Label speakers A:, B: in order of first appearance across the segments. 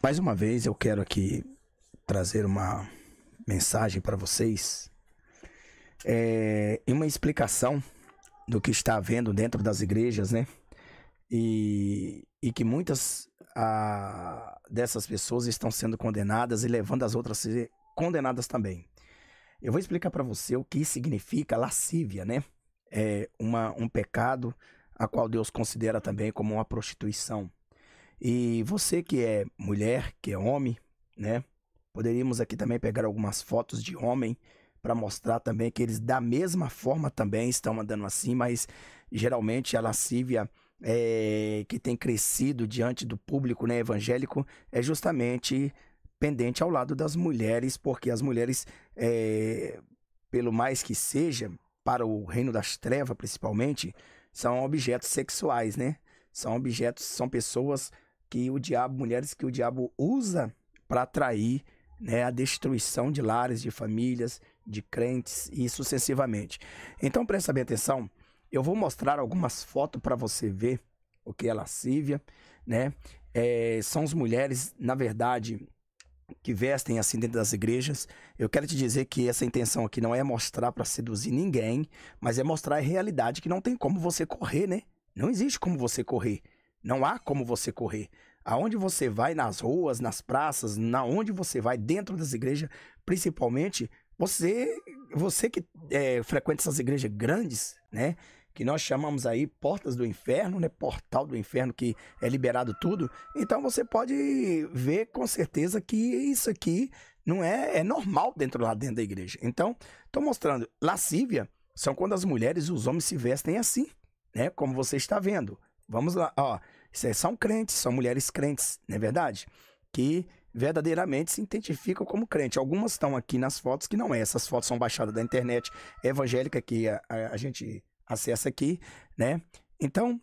A: Mais uma vez eu quero aqui trazer uma mensagem para vocês e uma explicação do que está havendo dentro das igrejas, né? E que muitas dessas pessoas estão sendo condenadas e levando as outras a ser condenadas também. Eu vou explicar para você o que significa lascívia, né? É um pecado a qual Deus considera também como uma prostituição. E você que é mulher, que é homem, né? Poderíamos aqui também pegar algumas fotos de homem para mostrar também que eles da mesma forma também estão andando assim, mas geralmente a lascívia que tem crescido diante do público, né, evangélico é justamente pendente ao lado das mulheres, porque as mulheres, pelo mais que seja, para o reino das trevas principalmente, são objetos sexuais, né? São pessoas que mulheres que o diabo usa para atrair, né, a destruição de lares, de famílias, de crentes e sucessivamente. Então presta bem atenção, eu vou mostrar algumas fotos para você ver o que é lascívia, né? São as mulheres, na verdade, que vestem assim dentro das igrejas. Eu quero te dizer que essa intenção aqui não é mostrar para seduzir ninguém, mas é mostrar a realidade que não tem como você correr, né? Não existe como você correr. Não há como você correr. Aonde você vai, nas ruas, nas praças, onde você vai, dentro das igrejas, principalmente, você que frequenta essas igrejas grandes, né? Que nós chamamos aí portas do inferno, né? Portal do inferno, que é liberado tudo. Então você pode ver com certeza que isso aqui não é normal lá dentro da igreja. Então, estou mostrando, lascívia são quando as mulheres e os homens se vestem assim, né? Como você está vendo. Vamos lá, ó. São crentes, são mulheres crentes, não é verdade? Que verdadeiramente se identificam como crente. Algumas estão aqui nas fotos que não é. Essas fotos são baixadas da internet evangélica que a gente acessa aqui, né? Então,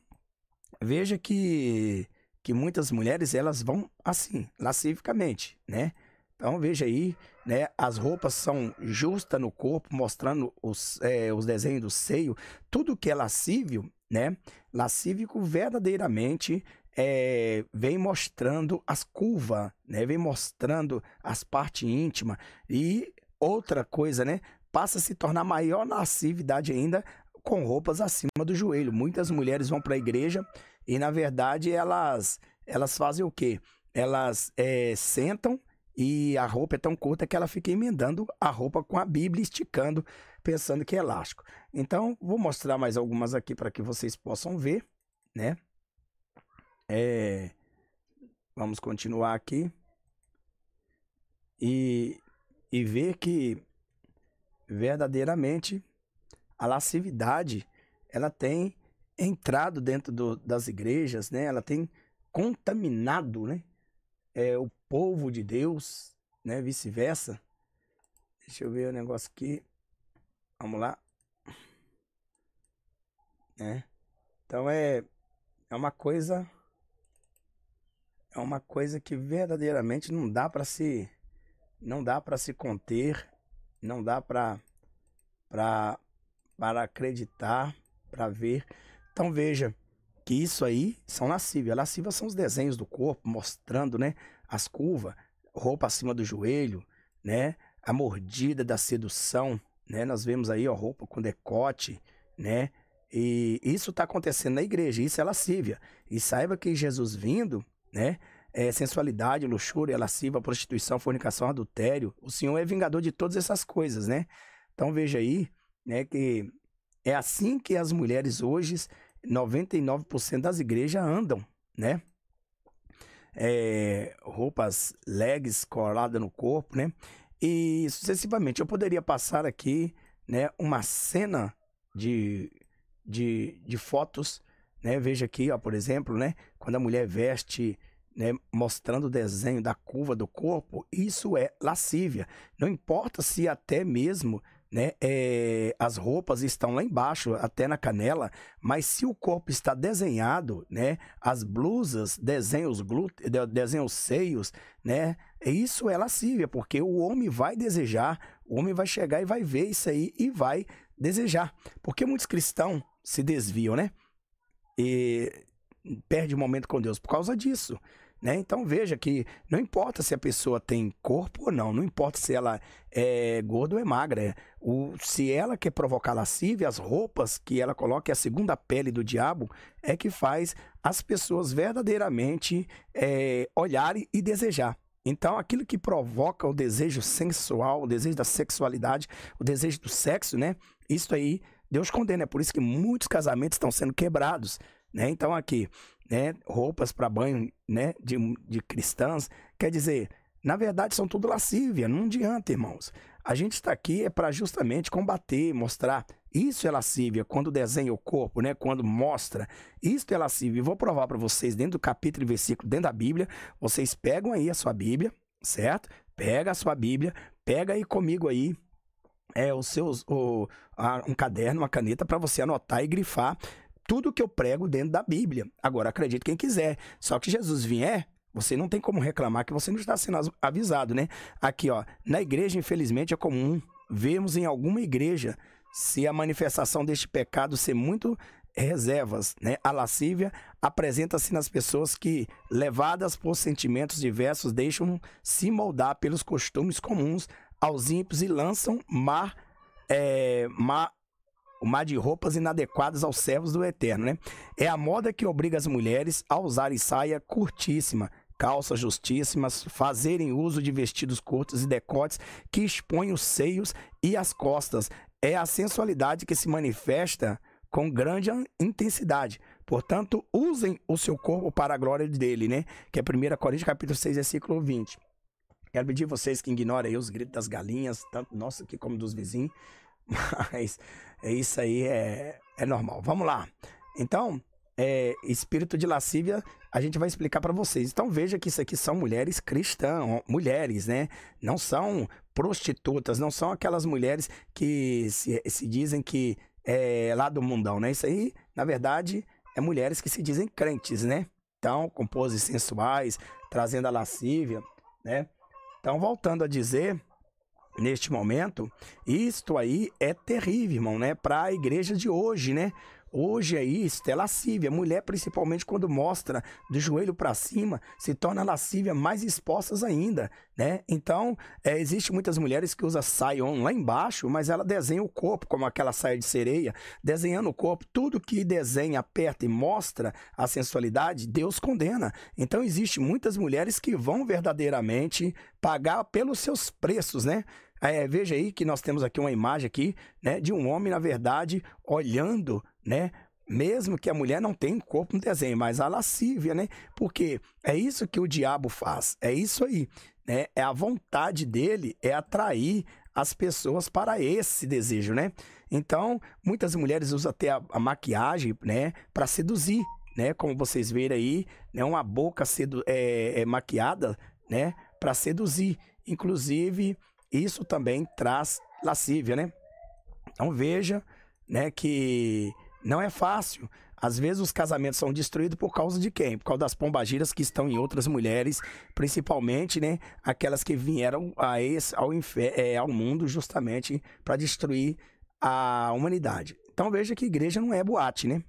A: veja que muitas mulheres, elas vão assim, lascivicamente, né? Então, veja aí, né? As roupas são justas no corpo, mostrando os desenhos do seio. Tudo que é lascívio, né? Lascívico verdadeiramente vem mostrando as curvas, né? Vem mostrando as partes íntimas. E outra coisa, né? Passa a se tornar maior lascividade ainda com roupas acima do joelho. Muitas mulheres vão para a igreja e, na verdade, elas fazem o quê? Elas sentam e a roupa é tão curta que ela fica emendando a roupa com a Bíblia, esticando, pensando que é elástico. Então, vou mostrar mais algumas aqui para que vocês possam ver, né? Vamos continuar aqui e ver que verdadeiramente a lascividade, ela tem entrado dentro das igrejas, né? Ela tem contaminado, né? O povo de Deus, né? Vice-versa. Deixa eu ver o negócio aqui. Vamos lá. Então é uma coisa que verdadeiramente não dá para se conter, não dá para acreditar, para ver. Então veja que isso aí são lascívia. Lascívia são os desenhos do corpo, mostrando, né, as curvas, roupa acima do joelho, né, a mordida da sedução, né, nós vemos aí, ó, roupa com decote, né, e isso está acontecendo na igreja, isso é lascívia. E saiba que Jesus vindo, né, sensualidade, luxúria, lascívia, prostituição, fornicação, adultério, o Senhor é vingador de todas essas coisas, né. Então veja aí, né, que é assim que as mulheres hoje, 99% das igrejas andam, né? Roupas legs coladas no corpo, né? E sucessivamente, eu poderia passar aqui, né, uma cena de fotos, né? Veja aqui, ó, por exemplo, né, quando a mulher veste, né, mostrando o desenho da curva do corpo, isso é lascívia. Não importa se até mesmo, né, as roupas estão lá embaixo, até na canela, mas se o corpo está desenhado, né, as blusas desenham os glúteos, desenham os seios, né, isso é lascívia, porque o homem vai desejar, o homem vai chegar e vai ver isso aí e vai desejar. Porque muitos cristãos se desviam, né, e perdem o momento com Deus por causa disso, né? Então veja que não importa se a pessoa tem corpo ou não, não importa se ela é gorda ou é magra. Se ela quer provocar lascívia, as roupas que ela coloca, é a segunda pele do diabo, é que faz as pessoas verdadeiramente olharem e desejar. Então, aquilo que provoca o desejo sensual, o desejo da sexualidade, o desejo do sexo, né? Isso aí, Deus condena. É por isso que muitos casamentos estão sendo quebrados, né? Então, aqui, né? Roupas para banho, né? De cristãs. Quer dizer, na verdade, são tudo lascívia. Não adianta, irmãos. A gente está aqui para justamente combater, mostrar. Isso é lascívia, quando desenha o corpo, né? Quando mostra. Isso é lascívia. Vou provar para vocês dentro do capítulo e versículo, dentro da Bíblia. Vocês pegam aí a sua Bíblia, certo? Pega a sua Bíblia, pega aí comigo aí um caderno, uma caneta para você anotar e grifar tudo que eu prego dentro da Bíblia. Agora, acredite quem quiser. Só que Jesus vier, você não tem como reclamar que você não está sendo avisado, né? Aqui, ó, na igreja, infelizmente, é comum vermos em alguma igreja se a manifestação deste pecado ser muito reservas, né? A lascívia apresenta-se nas pessoas que, levadas por sentimentos diversos, deixam se moldar pelos costumes comuns aos ímpios e lançam o mar de roupas inadequadas aos servos do Eterno, né? É a moda que obriga as mulheres a usarem saia curtíssima, calças justíssimas, fazerem uso de vestidos curtos e decotes que expõem os seios e as costas. É a sensualidade que se manifesta com grande intensidade. Portanto, usem o seu corpo para a glória dele, né? Que é 1 Coríntios capítulo 6, versículo 20. Quero pedir a vocês que ignorem aí os gritos das galinhas, tanto nossos aqui como dos vizinhos, mas isso aí é normal. Vamos lá. Então, espírito de lascívia, a gente vai explicar para vocês. Então, veja que isso aqui são mulheres cristãs, mulheres, né? Não são prostitutas, não são aquelas mulheres que se dizem que é lá do mundão, né? Isso aí, na verdade, é mulheres que se dizem crentes, né? Então, com poses sensuais, trazendo a lascívia, né? Então, voltando a dizer, neste momento, isto aí é terrível, irmão, né? Para a igreja de hoje, né? Hoje é isso, é lascívia. Mulher, principalmente quando mostra do joelho para cima, se torna lascívia mais expostas ainda, né? Então, existe muitas mulheres que usam saia lá embaixo, mas ela desenha o corpo, como aquela saia de sereia, desenhando o corpo. Tudo que desenha, aperta e mostra a sensualidade, Deus condena. Então, existe muitas mulheres que vão verdadeiramente pagar pelos seus preços, né? Veja aí que nós temos aqui uma imagem aqui, né, de um homem, na verdade, olhando, né, mesmo que a mulher não tenha corpo no desenho, mas a lascívia, né, porque é isso que o diabo faz, é isso aí, né, a vontade dele é atrair as pessoas para esse desejo, né. Então, muitas mulheres usam até a maquiagem, né, para seduzir, né, como vocês verem aí, né, uma boca maquiada, né, para seduzir, inclusive. Isso também traz lascívia, né? Então veja, né, que não é fácil. Às vezes os casamentos são destruídos por causa de quem? Por causa das pombagiras que estão em outras mulheres, principalmente, né, aquelas que vieram ao mundo justamente para destruir a humanidade. Então veja que igreja não é boate, né?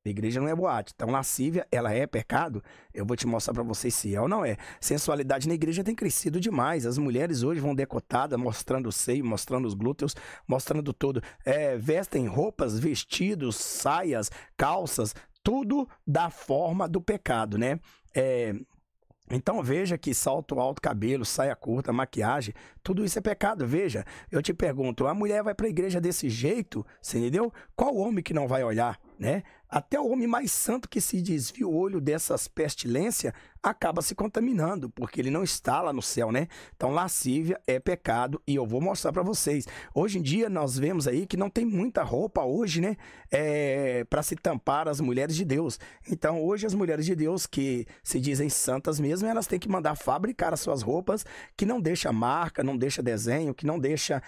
A: A igreja não é boate. Então, lascívia, ela é pecado? Eu vou te mostrar para vocês se é ou não é. Sensualidade na igreja tem crescido demais. As mulheres hoje vão decotadas, mostrando o seio, mostrando os glúteos, mostrando tudo. Vestem roupas, vestidos, saias, calças, tudo da forma do pecado, né? Então veja que salto alto, cabelo, saia curta, maquiagem, tudo isso é pecado. Veja, eu te pergunto, a mulher vai para a igreja desse jeito, você entendeu? Qual homem que não vai olhar, né? Até o homem mais santo que se desvia o olho dessas pestilências acaba se contaminando, porque ele não está lá no céu, né? Então, lascívia é pecado e eu vou mostrar para vocês. Hoje em dia, nós vemos aí que não tem muita roupa hoje, né? Para se tampar as mulheres de Deus. Então, hoje as mulheres de Deus que se dizem santas mesmo, elas têm que mandar fabricar as suas roupas que não deixa marca, não deixa desenho, que não deixa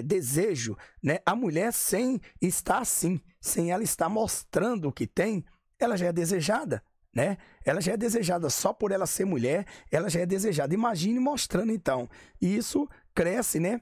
A: desejo, né? A mulher sem estar assim, sem ela estar mostrando o que tem, ela já é desejada, né? Ela já é desejada só por ela ser mulher, ela já é desejada. Imagine mostrando então. E isso cresce, né?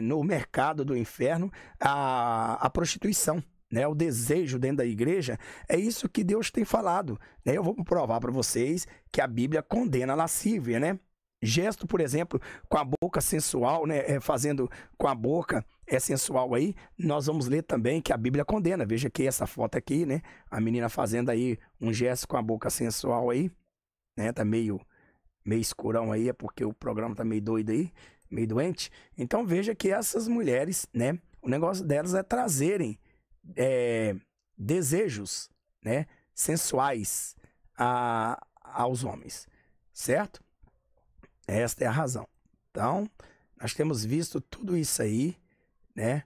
A: No mercado do inferno, a prostituição, né, o desejo dentro da igreja, é isso que Deus tem falado, né? Eu vou provar para vocês que a Bíblia condena a lascívia, né? Gesto, por exemplo, com a boca sensual, né, fazendo com a boca sensual aí, nós vamos ler também que a Bíblia condena. Veja aqui essa foto aqui, né? A menina fazendo aí um gesto com a boca sensual aí, né? Tá meio escurão aí, é porque o programa tá meio doido aí, meio doente. Então veja que essas mulheres, né, o negócio delas é trazerem desejos, né, sensuais aos homens, certo? Esta é a razão. Então, nós temos visto tudo isso aí, né,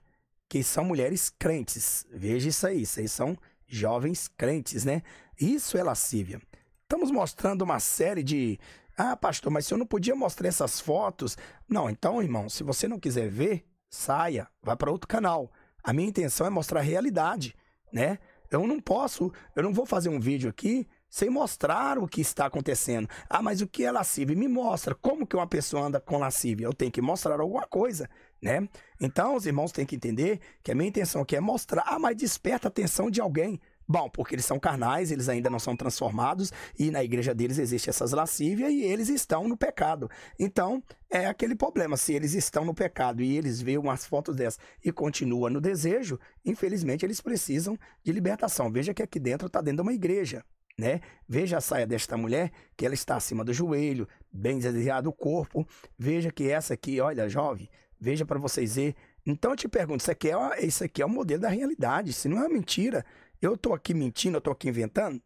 A: que são mulheres crentes. Veja isso aí são jovens crentes, né? Isso é lascívia. Estamos mostrando uma série de... Ah, pastor, mas se eu não podia mostrar essas fotos... Não, então, irmão, se você não quiser ver, saia, vai para outro canal. A minha intenção é mostrar a realidade, né? Eu não vou fazer um vídeo aqui sem mostrar o que está acontecendo. Ah, mas o que é lascívia? Me mostra. Como que uma pessoa anda com lascívia? Eu tenho que mostrar alguma coisa, né? Então, os irmãos têm que entender que a minha intenção aqui é mostrar. Ah, mas desperta a atenção de alguém. Bom, porque eles são carnais, eles ainda não são transformados e na igreja deles existe essas lascívias e eles estão no pecado. Então, é aquele problema. Se eles estão no pecado e eles veem umas fotos dessas e continuam no desejo, infelizmente eles precisam de libertação. Veja que aqui dentro está dentro de uma igreja, né? Veja a saia desta mulher, que ela está acima do joelho, bem desviado o corpo. Veja que essa aqui, olha, jovem, veja para vocês verem. Então eu te pergunto, isso aqui é o modelo da realidade, se não é mentira. Eu estou aqui mentindo, eu estou aqui inventando?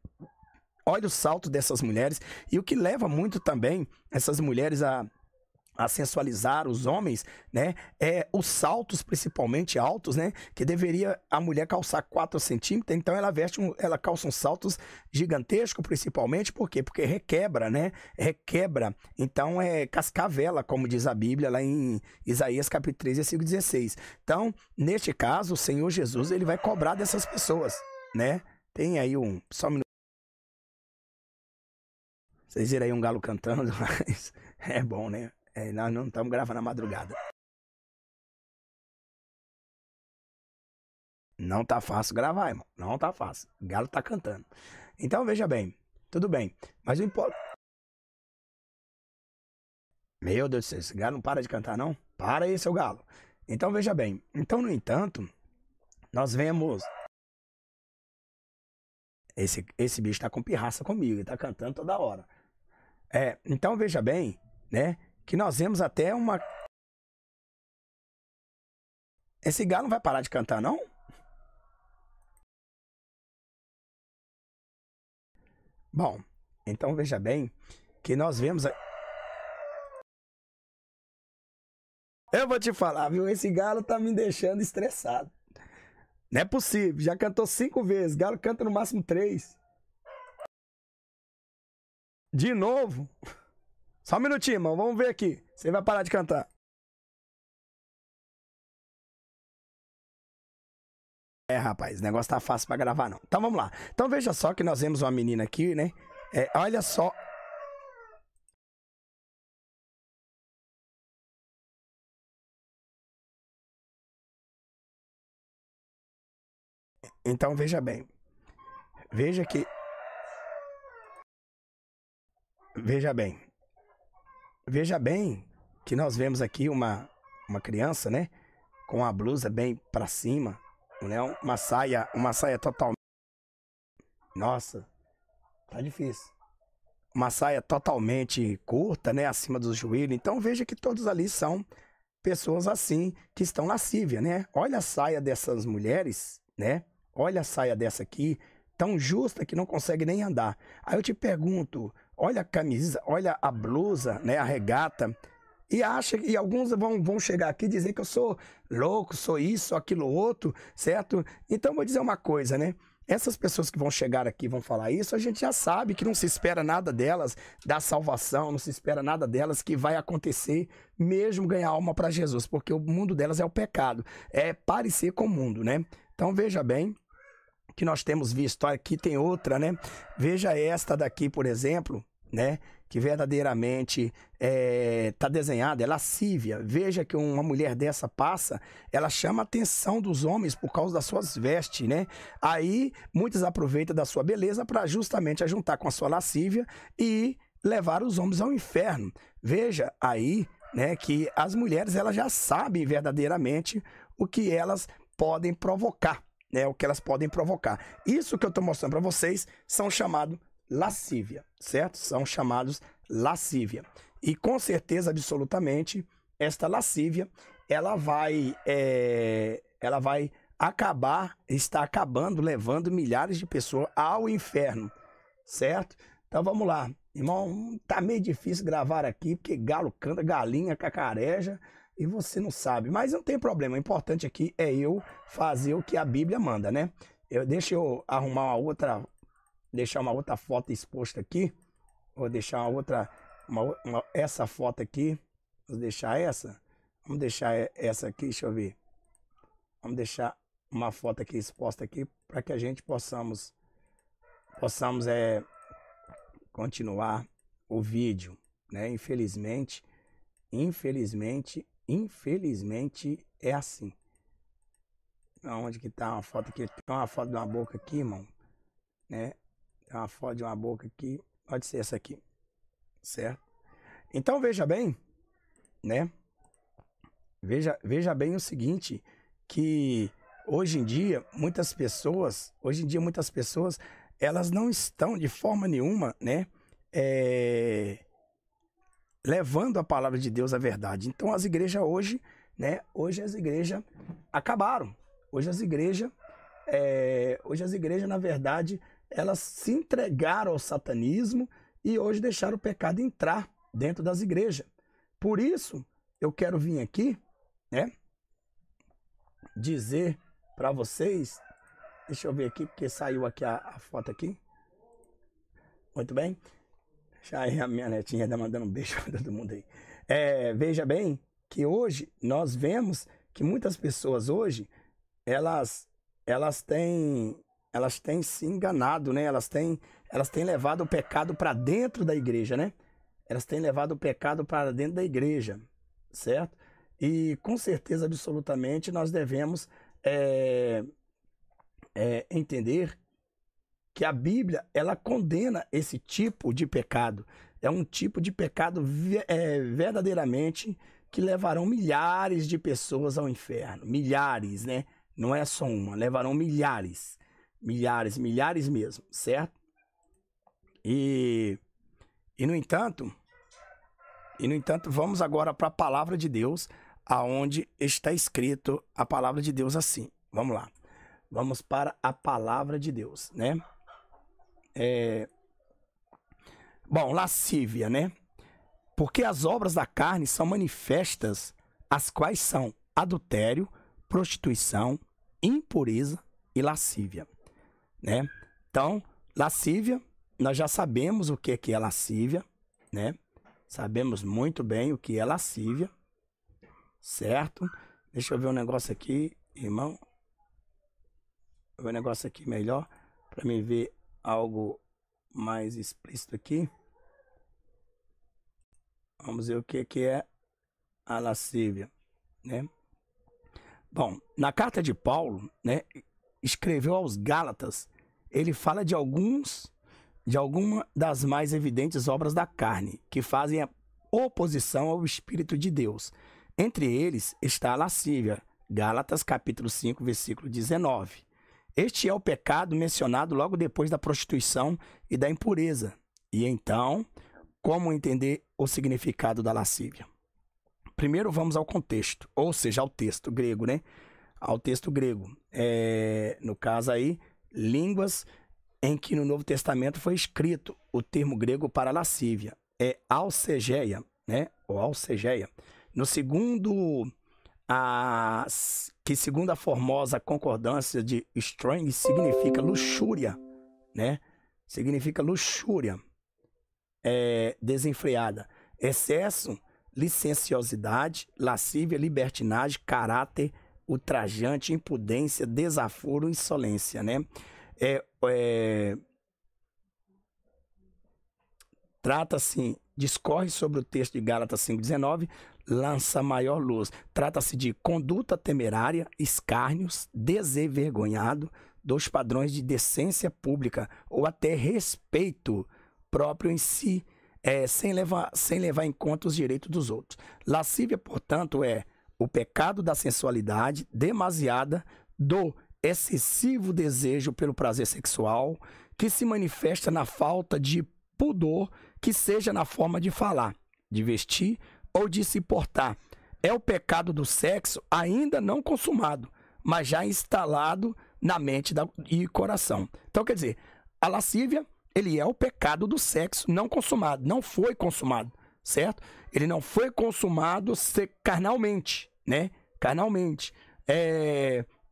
A: Olha o salto dessas mulheres. E o que leva muito também essas mulheres a sensualizar os homens, né? É os saltos, principalmente altos, né? Que deveria a mulher calçar 4 centímetros. Então ela calça uns saltos gigantescos, principalmente. Por quê? Porque requebra, né? Requebra. Então é cascavela, como diz a Bíblia lá em Isaías capítulo 3, versículo 16. Então, neste caso, o Senhor Jesus, ele vai cobrar dessas pessoas, né? Tem aí só um minuto. Vocês viram aí um galo cantando, mas é bom, né? Nós não estamos gravando na madrugada. Não tá fácil gravar, irmão. Não tá fácil. O galo tá cantando. Então, veja bem. Tudo bem. Mas o importante... Meu Deus do céu, esse galo não para de cantar, não? Para aí, seu galo. Então, veja bem. Então, no entanto, nós vemos... Esse bicho tá com pirraça comigo. Ele tá cantando toda hora. Então, veja bem, né? Que nós vemos até uma... Esse galo não vai parar de cantar, não? Bom, então veja bem que nós vemos... Eu vou te falar, viu? Esse galo tá me deixando estressado. Não é possível, já cantou 5 vezes, galo canta no máximo 3. De novo? Só um minutinho, irmão, vamos ver aqui. Você vai parar de cantar. Rapaz, o negócio tá fácil pra gravar, não. Então vamos lá. Então veja só que nós vemos uma menina aqui, né? Olha só. Então veja bem. Veja que... Veja bem. Veja bem que nós vemos aqui uma criança, né? Com a blusa bem pra cima, né? Uma saia totalmente... Nossa, tá difícil. Uma saia totalmente curta, né? Acima do joelho. Então veja que todos ali são pessoas assim, que estão lascívia, né? Olha a saia dessas mulheres, né? Olha a saia dessa aqui, tão justa que não consegue nem andar. Aí eu te pergunto, olha a camisa, olha a blusa, né, a regata, e alguns vão chegar aqui e dizer que eu sou louco, sou isso, sou aquilo outro, certo? Então vou dizer uma coisa, né? Essas pessoas que vão chegar aqui e vão falar isso, a gente já sabe que não se espera nada delas da salvação, não se espera nada delas que vai acontecer mesmo ganhar alma para Jesus, porque o mundo delas é o pecado, é parecer com o mundo, né? Então veja bem que nós temos visto, aqui tem outra, né? Veja esta daqui, por exemplo, né? que verdadeiramente está desenhada, é lascívia. Veja que uma mulher dessa passa, ela chama a atenção dos homens por causa das suas vestes, né? Aí muitos aproveitam da sua beleza para justamente ajuntar com a sua lascívia e levar os homens ao inferno. Veja aí, né, que as mulheres elas já sabem verdadeiramente o que elas podem provocar, né? O que elas podem provocar. Isso que eu estou mostrando para vocês são chamados lascívia, certo? São chamados lascívia. E com certeza, absolutamente, esta lascívia, ela vai acabar, está acabando, levando milhares de pessoas ao inferno, certo? Então vamos lá. Irmão, tá meio difícil gravar aqui, porque galo canta, galinha cacareja, e você não sabe. Mas não tem problema, o importante aqui é eu fazer o que a Bíblia manda, né? Deixa eu arrumar deixar uma outra foto exposta aqui. Vou deixar essa foto aqui. Vou deixar essa. Vamos deixar essa aqui, deixa eu ver. Vamos deixar uma foto aqui exposta aqui para que a gente possamos continuar o vídeo, né? Infelizmente é assim. Onde que tá uma foto aqui? Tem uma foto de uma boca aqui, irmão, né? Tem uma foto de uma boca aqui, pode ser essa aqui, certo? Então veja bem, né? Veja bem o seguinte, que hoje em dia muitas pessoas, elas não estão de forma nenhuma, né, levando a palavra de Deus à verdade. Então as igrejas hoje, né, hoje as igrejas acabaram. Hoje as igrejas, na verdade, elas se entregaram ao satanismo e hoje deixaram o pecado entrar dentro das igrejas. Por isso, eu quero vir aqui, né, dizer para vocês, deixa eu ver aqui, porque saiu aqui a foto aqui. Muito bem. Já aí a minha netinha está mandando um beijo para todo mundo aí. Veja bem que hoje nós vemos que muitas pessoas hoje, elas têm se enganado, né? Elas têm levado o pecado para dentro da igreja, né? Elas têm levado o pecado para dentro da igreja, certo? E com certeza absolutamente nós devemos entender que a Bíblia, ela condena esse tipo de pecado. É um tipo de pecado verdadeiramente que levarão milhares de pessoas ao inferno. Milhares, né? Não é só uma, levarão milhares. Milhares mesmo, certo? E no entanto, vamos agora para a palavra de Deus, aonde está escrito a palavra de Deus assim. Vamos lá. Vamos para a palavra de Deus, né? Bom, lascívia, né? Porque as obras da carne são manifestas, as quais são adultério, prostituição, impureza e lascívia, né? Então, lascívia, nós já sabemos o que é lascívia, né? Sabemos muito bem o que é lascívia, certo? Deixa eu ver um negócio aqui, irmão. Vou ver um negócio aqui melhor, para me ver algo mais explícito aqui. Vamos ver o que é a lascívia, né? Bom, na carta de Paulo, né, escreveu aos Gálatas, ele fala de alguma das mais evidentes obras da carne, que fazem a oposição ao Espírito de Deus. Entre eles está a lascívia, Gálatas capítulo 5, versículo 19. Este é o pecado mencionado logo depois da prostituição e da impureza. E então, como entender o significado da lascívia? Primeiro vamos ao contexto, ou seja, ao texto grego, né? Ao texto grego. No caso aí, línguas em que no Novo Testamento foi escrito o termo grego para lascívia. É alcegeia, né? Ou alcegeia. Segundo a formosa concordância de Strong, significa luxúria, né? Significa luxúria desenfreada, excesso, licenciosidade, lascívia, libertinagem, caráter ultrajante, impudência, desaforo, insolência, né? Trata-se discorre sobre o texto de Gálatas 5,19, lança maior luz. Trata-se de conduta temerária, escárnios, desenvergonhado dos padrões de decência pública ou até respeito próprio em si, sem levar em conta os direitos dos outros. Lascívia, portanto, é o pecado da sensualidade demasiada, do excessivo desejo pelo prazer sexual, que se manifesta na falta de pudor, que seja na forma de falar, de vestir ou de se portar. É o pecado do sexo ainda não consumado, mas já instalado na mente e coração. Então, quer dizer, a lascívia, ele é o pecado do sexo não consumado, não foi consumado, certo? Ele não foi consumado carnalmente, né? Carnalmente.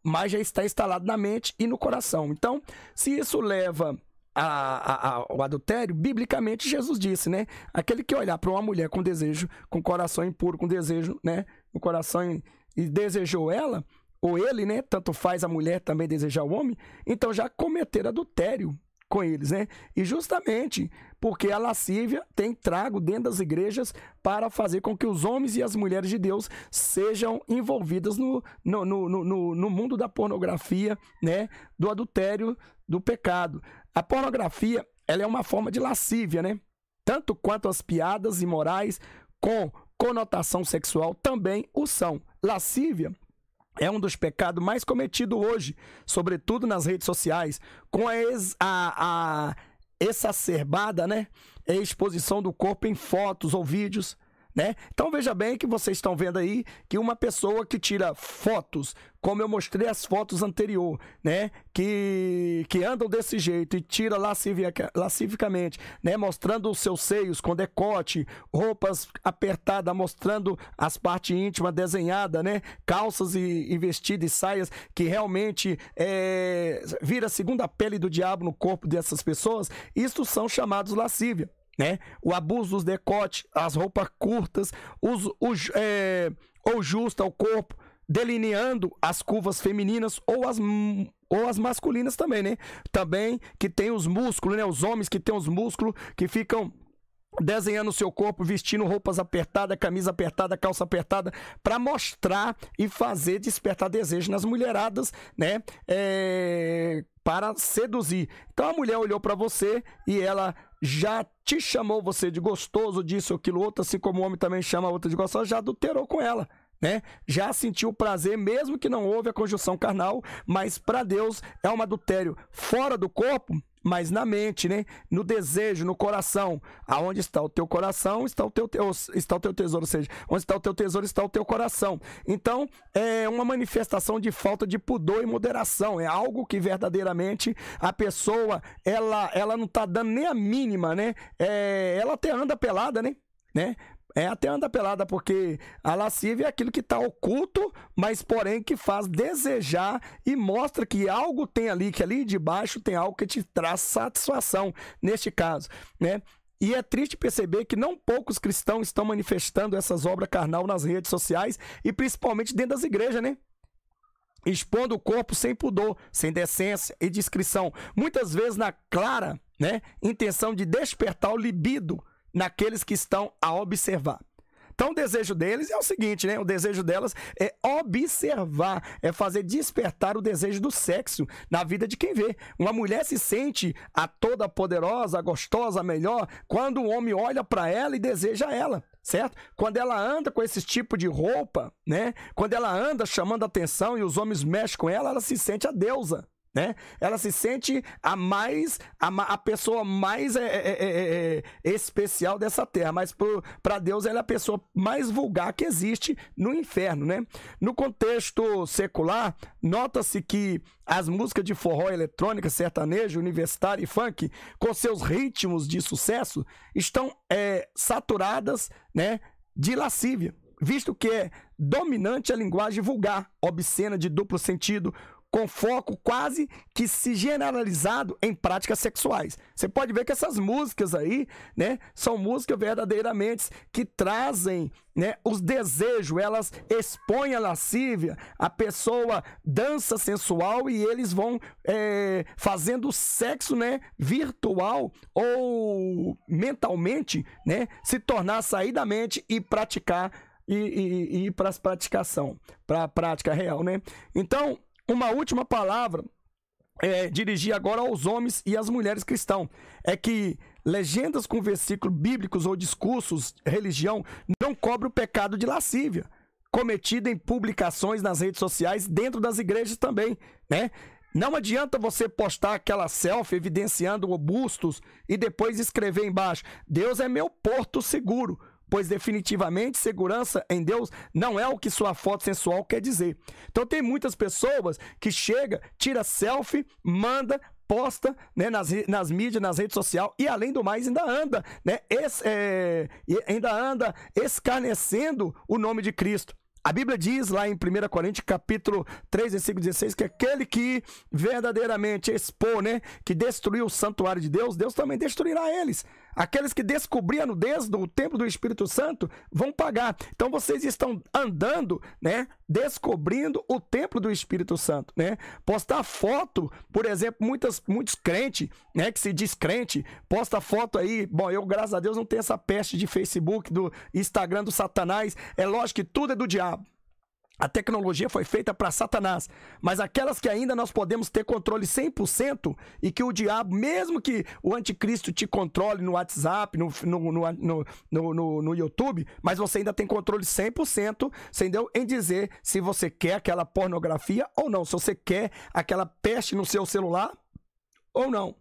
A: Mas já está instalado na mente e no coração. Então, se isso leva ao adultério, biblicamente Jesus disse, né? Aquele que olhar para uma mulher com desejo, com coração impuro, com desejo, né? No coração e desejou ela, ou ele, né? Tanto faz a mulher também desejar o homem, então já cometeram adultério com eles, né? E justamente porque a lascívia tem trago dentro das igrejas para fazer com que os homens e as mulheres de Deus sejam envolvidos no mundo da pornografia, né? Do adultério, do pecado. A pornografia, ela é uma forma de lascívia, né? Tanto quanto as piadas imorais com conotação sexual também o são. Lascívia é um dos pecados mais cometidos hoje, sobretudo nas redes sociais, com a exacerbada, né, exposição do corpo em fotos ou vídeos, né? Então veja bem que vocês estão vendo aí que uma pessoa que tira fotos, como eu mostrei as fotos anterior, né, que andam desse jeito e tira lascivicamente, né, mostrando os seus seios com decote, roupas apertadas, mostrando as partes íntimas desenhadas, né, calças e vestidos e saias que realmente vira a segunda pele do diabo no corpo dessas pessoas. Isso são chamados lascívia. Né? O abuso dos decotes, as roupas curtas, ou justa ao corpo, delineando as curvas femininas ou as masculinas também, né? Também que tem os músculos, né? Os homens que tem os músculos que ficam desenhando o seu corpo, vestindo roupas apertadas, camisa apertada, calça apertada, para mostrar e fazer despertar desejo nas mulheradas, né? Para seduzir. Então a mulher olhou para você e ela já te chamou você de gostoso, disso ou aquilo outro, assim como o homem também chama a outra de gostosa, já adulterou com ela, né? Já sentiu prazer, mesmo que não houve a conjunção carnal, mas para Deus é um adultério fora do corpo, mas na mente, né? No desejo, no coração. Aonde está o teu coração, está o teu tesouro. Ou seja, onde está o teu tesouro, está o teu coração. Então, é uma manifestação de falta de pudor e moderação. É algo que verdadeiramente a pessoa, ela não está dando nem a mínima, né? Ela até anda pelada, né? Até anda pelada, porque a lascívia é aquilo que está oculto, mas porém que faz desejar e mostra que algo tem ali, que ali de baixo tem algo que te traz satisfação, neste caso, né? E é triste perceber que não poucos cristãos estão manifestando essas obras carnal nas redes sociais e principalmente dentro das igrejas, né? Expondo o corpo sem pudor, sem decência e discrição, muitas vezes na clara, né, intenção de despertar o libido naqueles que estão a observar. Então o desejo deles é o seguinte, né? O desejo delas é observar, é fazer despertar o desejo do sexo na vida de quem vê. Uma mulher se sente a toda poderosa, a gostosa, a melhor, quando o homem olha para ela e deseja ela, certo? Quando ela anda com esse tipo de roupa, né? Quando ela anda chamando atenção e os homens mexem com ela, ela se sente a deusa, né? Ela se sente a pessoa mais especial dessa terra, mas para Deus ela é a pessoa mais vulgar que existe no inferno, né? No contexto secular, nota-se que as músicas de forró, eletrônica, sertanejo, universitário e funk, com seus ritmos de sucesso, estão saturadas, né, de lascívia, visto que é dominante a linguagem vulgar, obscena, de duplo sentido, com foco quase que se generalizado em práticas sexuais. Você pode ver que essas músicas aí, né, são músicas verdadeiramente que trazem, né, os desejos, elas expõem a lascívia, a pessoa dança sensual e eles vão fazendo sexo, né, virtual ou mentalmente, né, se tornar sair da mente e praticar e ir para a prática real, né? Então, uma última palavra dirigir agora aos homens e às mulheres cristãos é que legendas com versículos bíblicos ou discursos, religião, não cobre o pecado de lascívia cometido em publicações nas redes sociais, dentro das igrejas também, né? Não adianta você postar aquela selfie evidenciando bustos e depois escrever embaixo: Deus é meu porto seguro, pois definitivamente segurança em Deus não é o que sua foto sensual quer dizer. Então tem muitas pessoas que chega, tira selfie, manda, posta, né, nas mídias, nas redes sociais, e além do mais ainda anda, né, escarnecendo o nome de Cristo. A Bíblia diz lá em 1 Coríntios, capítulo 3, versículo 16, que aquele que verdadeiramente expor, né, que destruiu o santuário de Deus, Deus também destruirá eles. Aqueles que descobriram a nudez do templo do Espírito Santo vão pagar. Então vocês estão andando, né, descobrindo o templo do Espírito Santo, né? Postar foto, por exemplo, muitos crentes, né, que se diz crente, posta foto aí. Bom, eu, graças a Deus, não tenho essa peste de Facebook, do Instagram do Satanás. É lógico que tudo é do diabo. A tecnologia foi feita para Satanás, mas aquelas que ainda nós podemos ter controle 100% e que o diabo, mesmo que o anticristo te controle no WhatsApp, no YouTube, mas você ainda tem controle 100%, entendeu? Em dizer se você quer aquela pornografia ou não, se você quer aquela peste no seu celular ou não.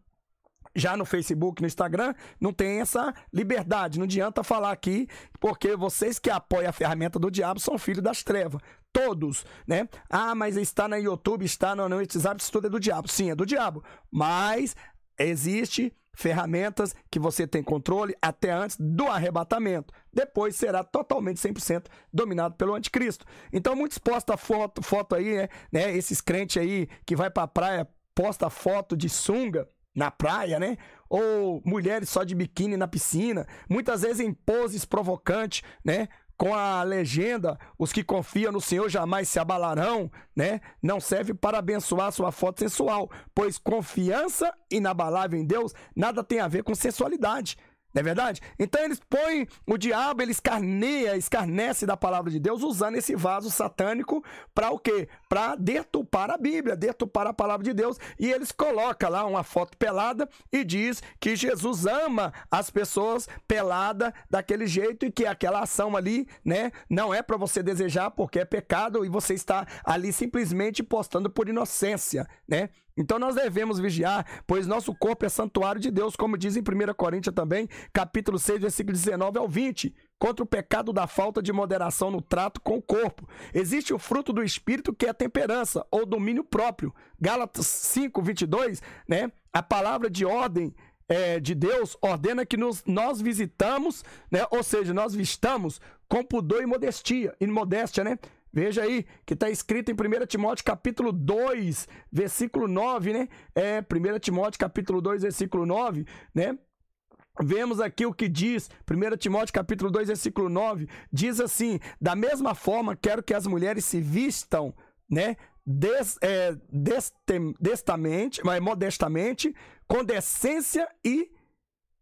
A: Já no Facebook, no Instagram, não tem essa liberdade. Não adianta falar aqui, porque vocês que apoiam a ferramenta do diabo são filhos das trevas. Todos, né? Ah, mas está no YouTube, está no WhatsApp, isso tudo é do diabo. Sim, é do diabo. Mas existe ferramentas que você tem controle até antes do arrebatamento. Depois será totalmente 100% dominado pelo anticristo. Então muitos postam foto aí, né? Esses crentes aí que vai pra praia, posta foto de sunga na praia, né? Ou mulheres só de biquíni na piscina, muitas vezes em poses provocantes, né? Com a legenda: os que confiam no Senhor jamais se abalarão, né? Não serve para abençoar sua foto sensual, pois confiança inabalável em Deus nada tem a ver com sensualidade. Não é verdade? Então eles põem, o diabo, ele escarnece da palavra de Deus usando esse vaso satânico para o quê? Para deturpar a Bíblia, deturpar a palavra de Deus. E eles colocam lá uma foto pelada e diz que Jesus ama as pessoas peladas daquele jeito e que aquela ação ali, né, não é para você desejar porque é pecado e você está ali simplesmente postando por inocência, né? Então nós devemos vigiar, pois nosso corpo é santuário de Deus, como diz em 1 Coríntios também, capítulo 6, versículo 19 ao 20, contra o pecado da falta de moderação no trato com o corpo. Existe o fruto do Espírito, que é a temperança, ou domínio próprio. Gálatas 5, 22, né? A palavra de ordem de Deus ordena que nós visitamos, né? Ou seja, nós vistamos com pudor e modéstia, né? Veja aí, que está escrito em 1 Timóteo capítulo 2, versículo 9, né? 1 Timóteo capítulo 2, versículo 9, né? Vemos aqui o que diz, 1 Timóteo capítulo 2, versículo 9, diz assim: da mesma forma, quero que as mulheres se vistam, né? Modestamente, com decência e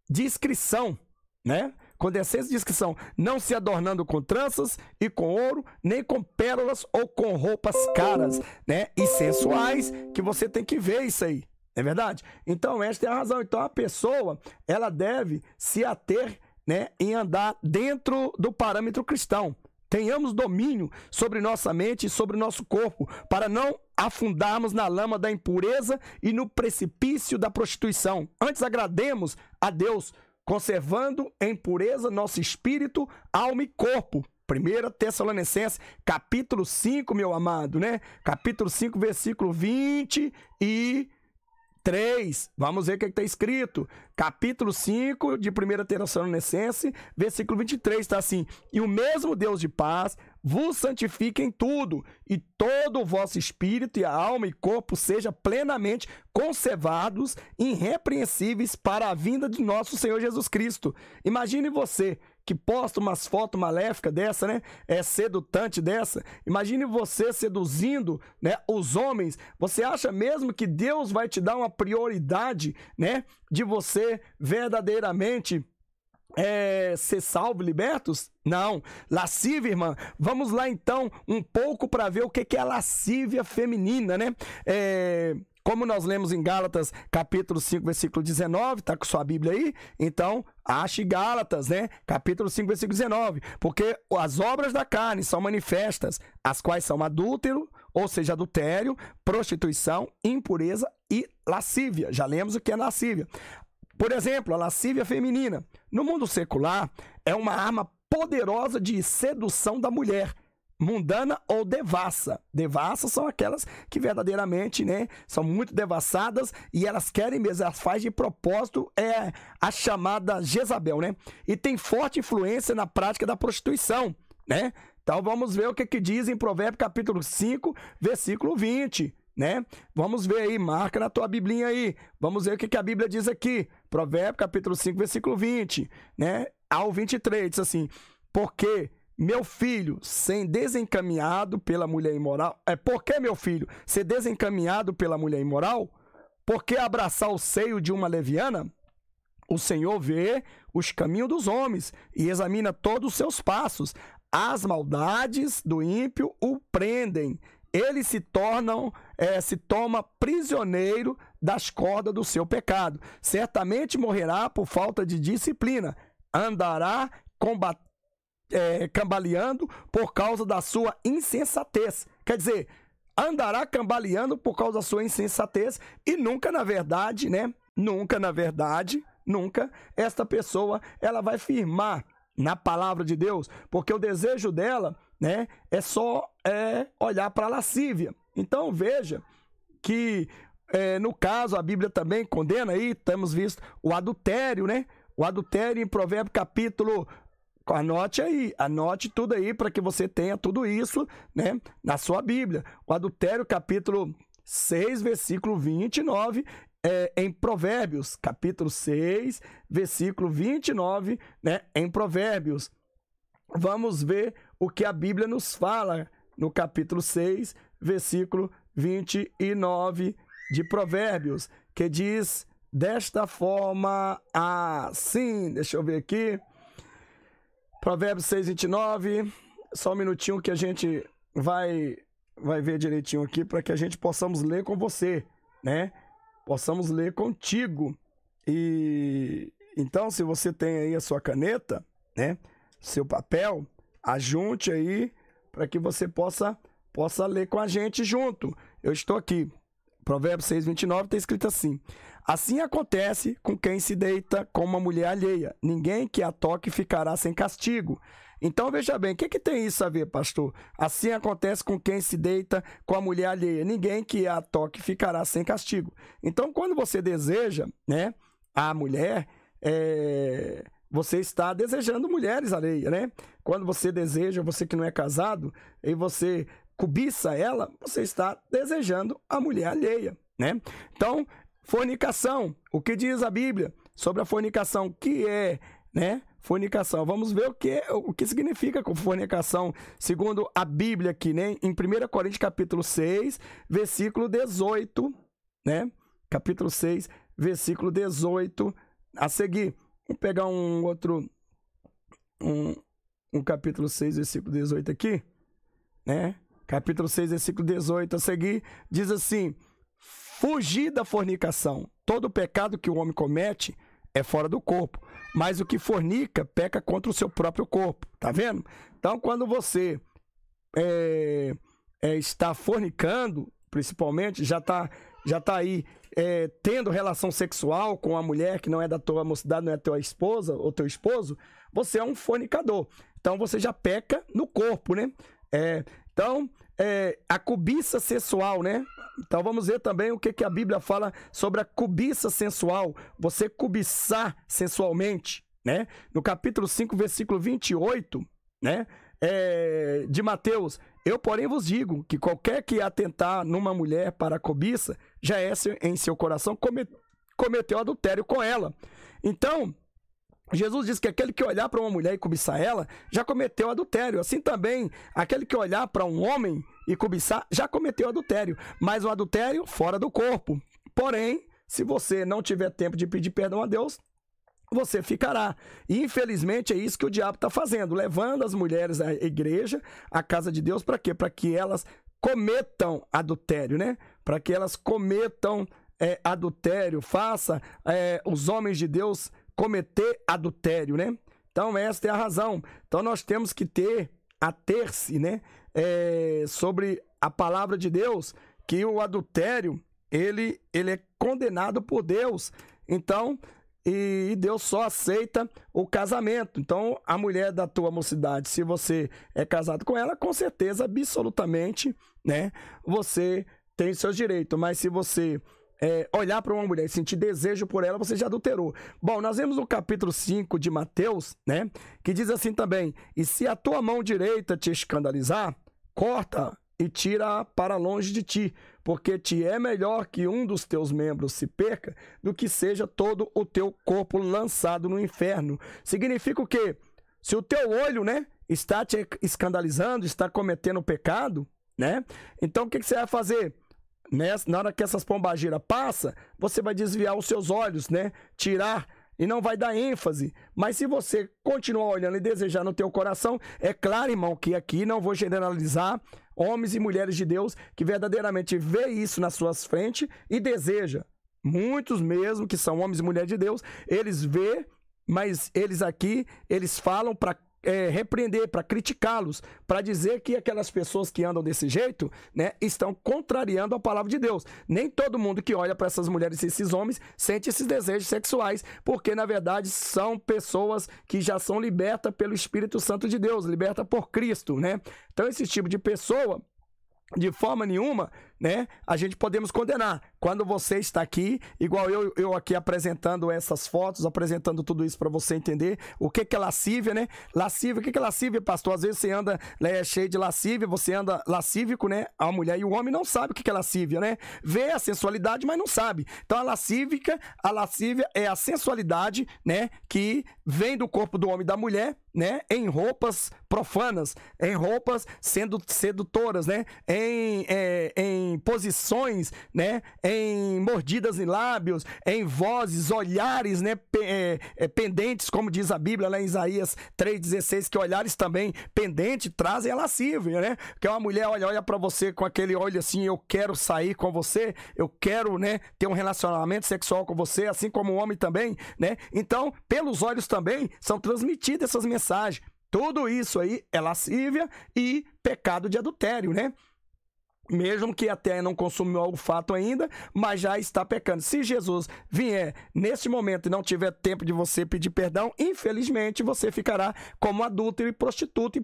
A: discrição, né? Com decência e discrição, não se adornando com tranças e com ouro, nem com pérolas ou com roupas caras, né, e sensuais, que você tem que ver isso aí, é verdade? Então, esta é a razão. Então, a pessoa, ela deve se ater, né, em andar dentro do parâmetro cristão. Tenhamos domínio sobre nossa mente e sobre nosso corpo, para não afundarmos na lama da impureza e no precipício da prostituição. Antes, agrademos a Deus, conservando em pureza nosso espírito, alma e corpo. 1 Tessalonicenses, capítulo 5, meu amado, né? Capítulo 5, versículo 20 e 3, vamos ver o que está escrito. Capítulo 5 de 1 Tessalonicenses, versículo 23, está assim: e o mesmo Deus de paz vos santifique em tudo, e todo o vosso espírito e a alma e corpo seja plenamente conservados, irrepreensíveis para a vinda de nosso Senhor Jesus Cristo. Imagine você que posta umas fotos maléficas dessa, né? Sedutante dessa. Imagine você seduzindo, né, os homens. Você acha mesmo que Deus vai te dar uma prioridade, né, de você verdadeiramente ser salvo, libertos? Não. Lascívia, irmã. Vamos lá então um pouco para ver o que é a lascívia feminina, né? Como nós lemos em Gálatas, capítulo 5, versículo 19, tá com sua Bíblia aí? Então, ache Gálatas, né? Capítulo 5, versículo 19. Porque as obras da carne são manifestas, as quais são adúltero, ou seja, adultério, prostituição, impureza e lascívia. Já lemos o que é lascívia. Por exemplo, a lascívia feminina, no mundo secular, é uma arma poderosa de sedução da mulher, mundana ou devassa. Devassas são aquelas que verdadeiramente, né, são muito devassadas e elas querem mesmo, elas fazem de propósito a chamada Jezabel, né? E tem forte influência na prática da prostituição, né? Então vamos ver o que diz em Provérbios capítulo 5, versículo 20, né? Vamos ver aí, marca na tua biblinha aí. Vamos ver o que a Bíblia diz aqui. Provérbios capítulo 5, versículo 20, né? Ao 23, diz assim: porque meu filho, ser desencaminhado pela mulher imoral... Por que, meu filho, ser desencaminhado pela mulher imoral? Por que abraçar o seio de uma leviana? O Senhor vê os caminhos dos homens e examina todos os seus passos. As maldades do ímpio o prendem. Ele se toma prisioneiro das cordas do seu pecado. Certamente morrerá por falta de disciplina. Andará cambaleando por causa da sua insensatez. Quer dizer, andará cambaleando por causa da sua insensatez e nunca, na verdade, né? Nunca esta pessoa ela vai firmar na palavra de Deus, porque o desejo dela, né, é só olhar para a lascívia. Então veja que no caso a Bíblia também condena aí, temos visto o adultério, né? O adultério em Provérbios capítulo... Anote aí, anote tudo aí para que você tenha tudo isso, né, na sua Bíblia. O adultério, capítulo 6, versículo 29, em Provérbios, capítulo 6, versículo 29, né, em Provérbios. Vamos ver o que a Bíblia nos fala no capítulo 6, versículo 29 de Provérbios, que diz desta forma assim, deixa eu ver aqui. Provérbios 6, 29, só um minutinho que a gente vai ver direitinho aqui para que a gente possamos ler com você, né? Possamos ler contigo. E então, se você tem aí a sua caneta, né? Seu papel, ajunte aí para que você possa ler com a gente junto. Eu estou aqui. Provérbios 6, 29 está escrito assim: assim acontece com quem se deita com uma mulher alheia. Ninguém que a toque ficará sem castigo. Então, veja bem, o que tem isso a ver, pastor? Assim acontece com quem se deita com a mulher alheia. Ninguém que a toque ficará sem castigo. Então, quando você deseja, né, a mulher, você está desejando mulheres alheias, né? Quando você deseja, você que não é casado, e você cobiça ela, você está desejando a mulher alheia, né? Então, fornicação, o que diz a Bíblia sobre a fornicação? Que é, né, fornicação? Vamos ver o que significa fornicação, segundo a Bíblia aqui, né? Em 1 Coríntios capítulo 6, versículo 18, né? Capítulo 6, versículo 18, a seguir. Vamos pegar um outro, um capítulo 6, versículo 18 aqui, né? Capítulo 6, versículo 18 a seguir, diz assim: fugir da fornicação. Todo pecado que o homem comete é fora do corpo, mas o que fornica peca contra o seu próprio corpo. Tá vendo? Então, quando você está fornicando, principalmente, já tá aí tendo relação sexual com uma mulher que não é da tua mocidade, não é tua esposa ou teu esposo, você é um fornicador. Então, você já peca no corpo, né? Então, a cobiça sexual, né? Então vamos ver também o que a Bíblia fala sobre a cobiça sensual, você cobiçar sensualmente, né? No capítulo 5, versículo 28, né? De Mateus: eu, porém, vos digo que qualquer que atentar numa mulher para a cobiça, já é em seu coração cometeu adultério com ela. Então, Jesus diz que aquele que olhar para uma mulher e cobiçar ela, já cometeu adultério. Assim também, aquele que olhar para um homem e cobiçar, já cometeu adultério. Mas o adultério fora do corpo. Porém, se você não tiver tempo de pedir perdão a Deus, você ficará. E infelizmente é isso que o diabo está fazendo, levando as mulheres à igreja, à casa de Deus, para quê? Para que elas cometam adultério, né? Para que elas cometam adultério, faça os homens de Deus cometer adultério, né? Então esta é a razão. Então nós temos que ater-se, né? Sobre a palavra de Deus, que o adultério, ele é condenado por Deus. Então, e Deus só aceita o casamento. Então, a mulher da tua mocidade, se você é casado com ela, com certeza, absolutamente, né, você tem seus direitos. Mas se você olhar para uma mulher e sentir desejo por ela, você já adulterou. Bom, nós vemos no capítulo 5 de Mateus, né, que diz assim também: e se a tua mão direita te escandalizar, corta e tira para longe de ti, porque te é melhor que um dos teus membros se perca do que seja todo o teu corpo lançado no inferno. Significa o quê? Se o teu olho, né, está te escandalizando, está cometendo pecado, né, então o que você vai fazer? Na hora que essas pombageiras passam, você vai desviar os seus olhos, né, tirar, e não vai dar ênfase. Mas se você continuar olhando e desejar no teu coração, é claro, irmão, que aqui não vou generalizar, homens e mulheres de Deus que verdadeiramente vê isso nas suas frentes e deseja. Muitos mesmo que são homens e mulheres de Deus, eles vê, mas eles falam para repreender, para criticá-los, para dizer que aquelas pessoas que andam desse jeito, né, estão contrariando a palavra de Deus. Nem todo mundo que olha para essas mulheres e esses homens sente esses desejos sexuais, porque na verdade são pessoas que já são libertas pelo Espírito Santo de Deus, libertas por Cristo, né? Então esse tipo de pessoa, de forma nenhuma, né, a gente podemos condenar. Quando você está aqui, igual eu aqui apresentando essas fotos, apresentando tudo isso para você entender o que é lascívia, né? Lascívia, o que é lascívia, pastor? Às vezes você anda cheio de lascívia, você anda lascívico, né? A mulher e o homem não sabem o que é lascívia, né? Vê a sensualidade, mas não sabe. Então a lascívia é a sensualidade, né, que vem do corpo do homem e da mulher, né, em roupas profanas, em roupas sendo sedutoras, né, em posições, né, em mordidas em lábios, em vozes, olhares, né, pendentes, como diz a Bíblia lá em Isaías 3,16, que olhares também pendentes trazem a lascívia, né? Que uma mulher olha para você com aquele olho assim: eu quero sair com você, eu quero, né, ter um relacionamento sexual com você, assim como o homem também, né? Então, pelos olhos também são transmitidas essas mensagens. Tudo isso aí é lascívia e pecado de adultério, né? Mesmo que até não consumiu o fato ainda, mas já está pecando. Se Jesus vier neste momento e não tiver tempo de você pedir perdão, infelizmente você ficará como adúltero e prostituta,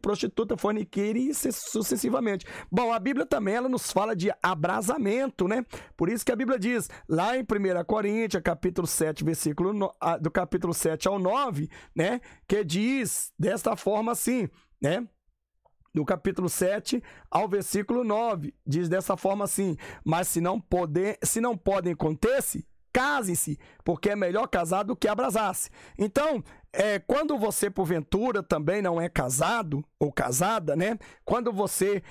A: forniqueira e sucessivamente. Bom, a Bíblia também ela nos fala de abrasamento, né? Por isso que a Bíblia diz, lá em 1 Coríntios, capítulo 7, do capítulo 7 ao 9, né? Que diz desta forma assim, né? Do capítulo 7 ao versículo 9, diz dessa forma assim: mas se não podem conter-se, casem-se, porque é melhor casar do que abrasar-se. Então, quando você porventura também não é casado ou casada, né? Quando você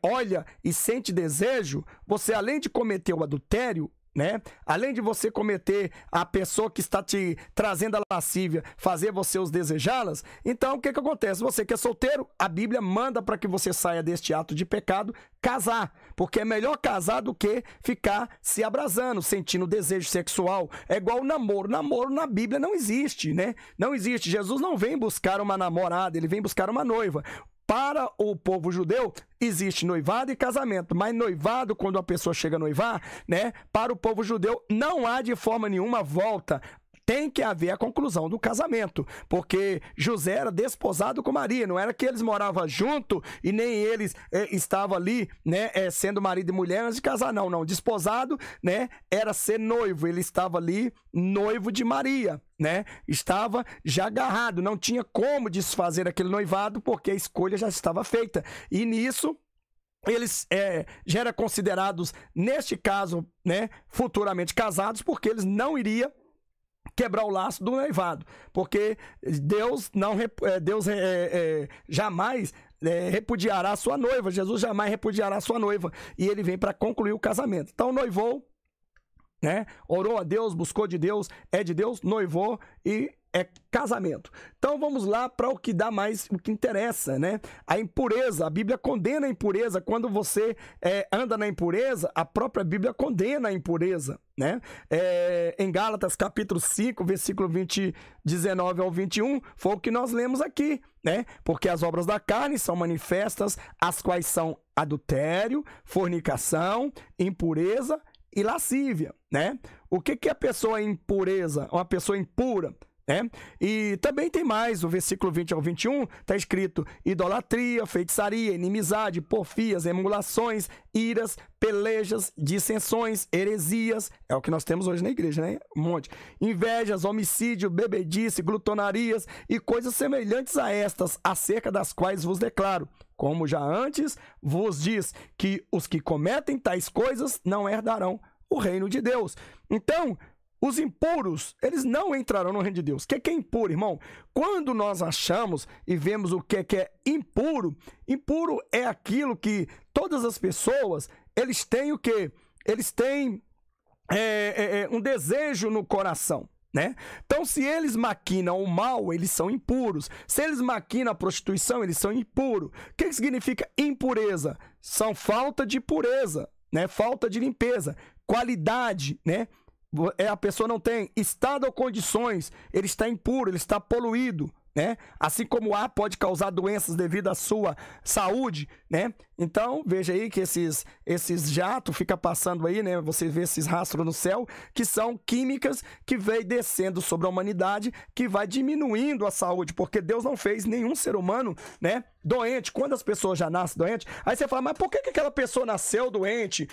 A: olha e sente desejo, você além de cometer o adultério, né? Além de você cometer a pessoa que está te trazendo a lascívia, fazer você os desejá-las, então o que acontece? Você que é solteiro, a Bíblia manda para que você saia deste ato de pecado, casar, porque é melhor casar do que ficar se abrasando, sentindo desejo sexual. É igual o namoro. Namoro na Bíblia não existe, né? Não existe. Jesus não vem buscar uma namorada, ele vem buscar uma noiva. Para o povo judeu, existe noivado e casamento, mas noivado, quando a pessoa chega a noivar, né, para o povo judeu, não há de forma nenhuma volta. tem que haver a conclusão do casamento, porque José era desposado com Maria, não era que eles moravam junto e nem eles estavam ali, né, sendo marido e mulher antes de casar, não, desposado, né, era ser noivo, ele estava ali noivo de Maria, né, estava já agarrado, não tinha como desfazer aquele noivado, porque a escolha já estava feita, e nisso eles já eram considerados, neste caso, né, futuramente casados, porque eles não iriam quebrar o laço do noivado, porque Deus jamais repudiará a sua noiva, Jesus jamais repudiará a sua noiva, e ele vem para concluir o casamento. Então noivou, né, orou a Deus, buscou de Deus, é de Deus, noivou e é casamento. Então vamos lá para o que dá mais, o que interessa, né? A impureza, a Bíblia condena a impureza. Quando você anda na impureza, a própria Bíblia condena a impureza, né? Em Gálatas capítulo 5, versículo 19 ao 21, foi o que nós lemos aqui, né? Porque as obras da carne são manifestas, as quais são adultério, fornicação, impureza e lascívia, né? O que é a pessoa impureza? Uma pessoa impura, né? E também tem mais, o versículo 20 ao 21, está escrito: idolatria, feitiçaria, inimizade, porfias, emulações, iras, pelejas, dissensões, heresias, é o que nós temos hoje na igreja, né? Um monte. Invejas, homicídio, bebedice, glutonarias e coisas semelhantes a estas, acerca das quais vos declaro, como já antes vos diz, que os que cometem tais coisas não herdarão o reino de Deus. Então, os impuros, eles não entrarão no reino de Deus. O que é impuro, irmão? Quando nós achamos e vemos o que é impuro, impuro é aquilo que todas as pessoas, eles têm o quê? Eles têm um desejo no coração, né? Então, se eles maquinam o mal, eles são impuros. Se eles maquinam a prostituição, eles são impuros. O que significa impureza? São falta de pureza, né? Falta de limpeza, qualidade, né? A pessoa não tem estado ou condições, ele está impuro, ele está poluído, né? Assim como o ar pode causar doenças devido à sua saúde, né? Então, veja aí que esses jatos ficam passando aí, né? Você vê esses rastros no céu, que são químicas que vêm descendo sobre a humanidade, que vai diminuindo a saúde, porque Deus não fez nenhum ser humano, né, doente. Quando as pessoas já nascem doentes, aí você fala, mas por que aquela pessoa nasceu doente?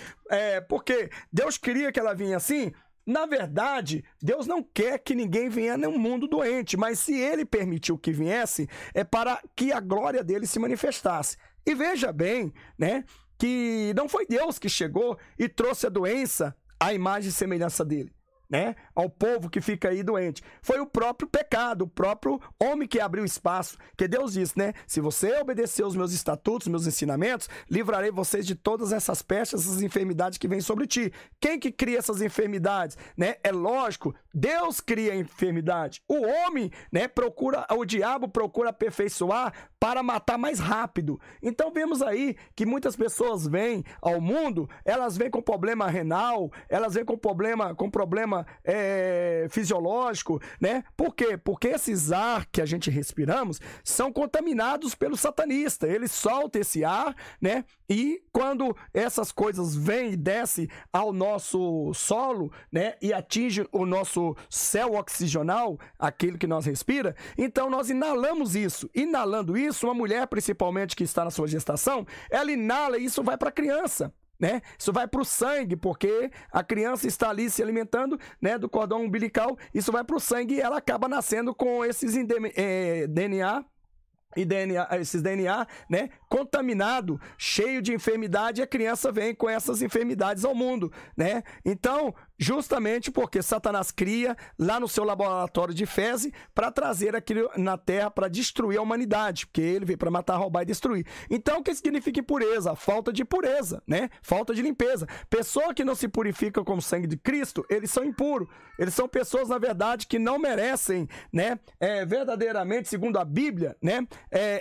A: Porque Deus queria que ela vinha assim? Na verdade, Deus não quer que ninguém venha num mundo doente, mas se ele permitiu que viesse, é para que a glória dele se manifestasse. E veja bem, né, que não foi Deus que chegou e trouxe a doença à imagem e semelhança dele, né, ao povo que fica aí doente. Foi o próprio pecado, o próprio homem que abriu espaço, que Deus disse, né, se você obedecer os meus estatutos, meus ensinamentos, livrarei vocês de todas essas pestes, essas enfermidades que vêm sobre ti. Quem que cria essas enfermidades, né? É lógico, Deus cria a enfermidade. O homem, né, o diabo procura aperfeiçoar para matar mais rápido. Então vemos aí que muitas pessoas vêm ao mundo, elas vêm com problema renal, elas vêm com problema fisiológico, né? Por quê? Porque esses ar que a gente respiramos são contaminados pelo satanista. Ele solta esse ar, né? E quando essas coisas vêm e descem ao nosso solo, né, e atingem o nosso céu oxigenal, aquele que nós respira, então nós inalamos isso. Inalando isso, uma mulher, principalmente que está na sua gestação, ela inala e isso vai para a criança, né? Isso vai para o sangue, porque a criança está ali se alimentando, né, do cordão umbilical, isso vai para o sangue e ela acaba nascendo com esses esses DNA, né, contaminado, cheio de enfermidade, e a criança vem com essas enfermidades ao mundo, né? Então, justamente porque Satanás cria lá no seu laboratório de fezes para trazer aquilo na terra para destruir a humanidade, porque ele veio para matar, roubar e destruir. Então, o que significa impureza? Falta de pureza, né? Falta de limpeza. Pessoa que não se purifica com o sangue de Cristo, eles são impuros. Eles são pessoas, na verdade, que não merecem, né, verdadeiramente, segundo a Bíblia, né,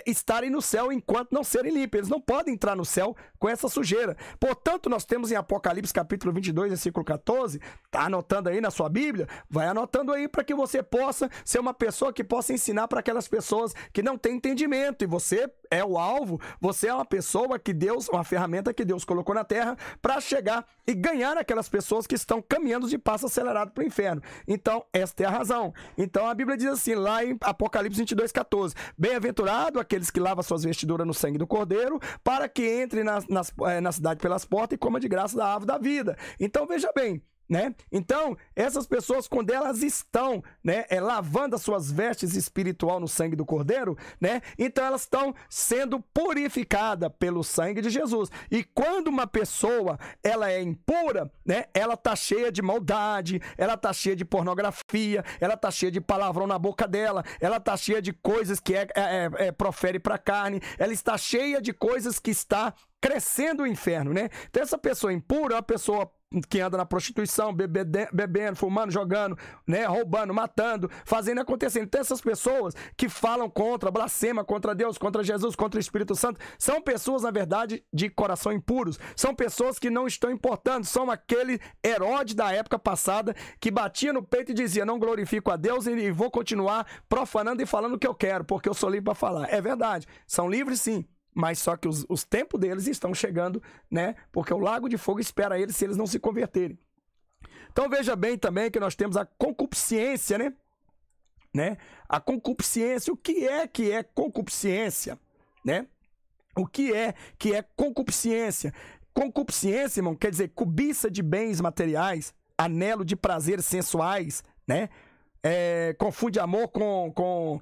A: estarem no céu enquanto não serem limpos. Eles não podem entrar no céu com essa sujeira. Portanto, nós temos em Apocalipse capítulo 22, versículo 14, Tá anotando aí na sua Bíblia? Vai anotando aí para que você possa ser uma pessoa que possa ensinar para aquelas pessoas que não têm entendimento. E você é o alvo, você é uma pessoa que Deus, uma ferramenta que Deus colocou na terra para chegar e ganhar aquelas pessoas que estão caminhando de passo acelerado para o inferno. Então, esta é a razão. Então, a Bíblia diz assim, lá em Apocalipse 22:14, bem-aventurado aqueles que lavam suas vestiduras no sangue do Cordeiro, para que entre na cidade pelas portas e coma de graça da árvore da vida. Então, veja bem, né? Então, essas pessoas, quando elas estão, né, lavando as suas vestes espiritual no sangue do Cordeiro, né? Então elas estão sendo purificadas pelo sangue de Jesus. E quando uma pessoa, ela é impura, né? Ela tá cheia de maldade, ela tá cheia de pornografia, ela tá cheia de palavrão na boca dela, ela tá cheia de coisas que profere pra carne, ela está cheia de coisas que está crescendo o inferno, né? Então essa pessoa impura é uma pessoa que anda na prostituição, bebendo, fumando, jogando, né, roubando, matando, fazendo acontecer. Então essas pessoas que falam contra, blasfema contra Deus, contra Jesus, contra o Espírito Santo, são pessoas, na verdade, de coração impuros. São pessoas que não estão importando. São aquele Herodes da época passada que batia no peito e dizia, não glorifico a Deus e vou continuar profanando e falando o que eu quero, porque eu sou livre para falar. É verdade, são livres sim. Mas só que os tempos deles estão chegando, né? Porque o lago de fogo espera eles se eles não se converterem. Então veja bem também que nós temos a concupiscência, né? A concupiscência, o que é concupiscência, né? O que é concupiscência? Concupiscência, irmão, quer dizer cobiça de bens materiais, anelo de prazeres sensuais, né? Confunde amor com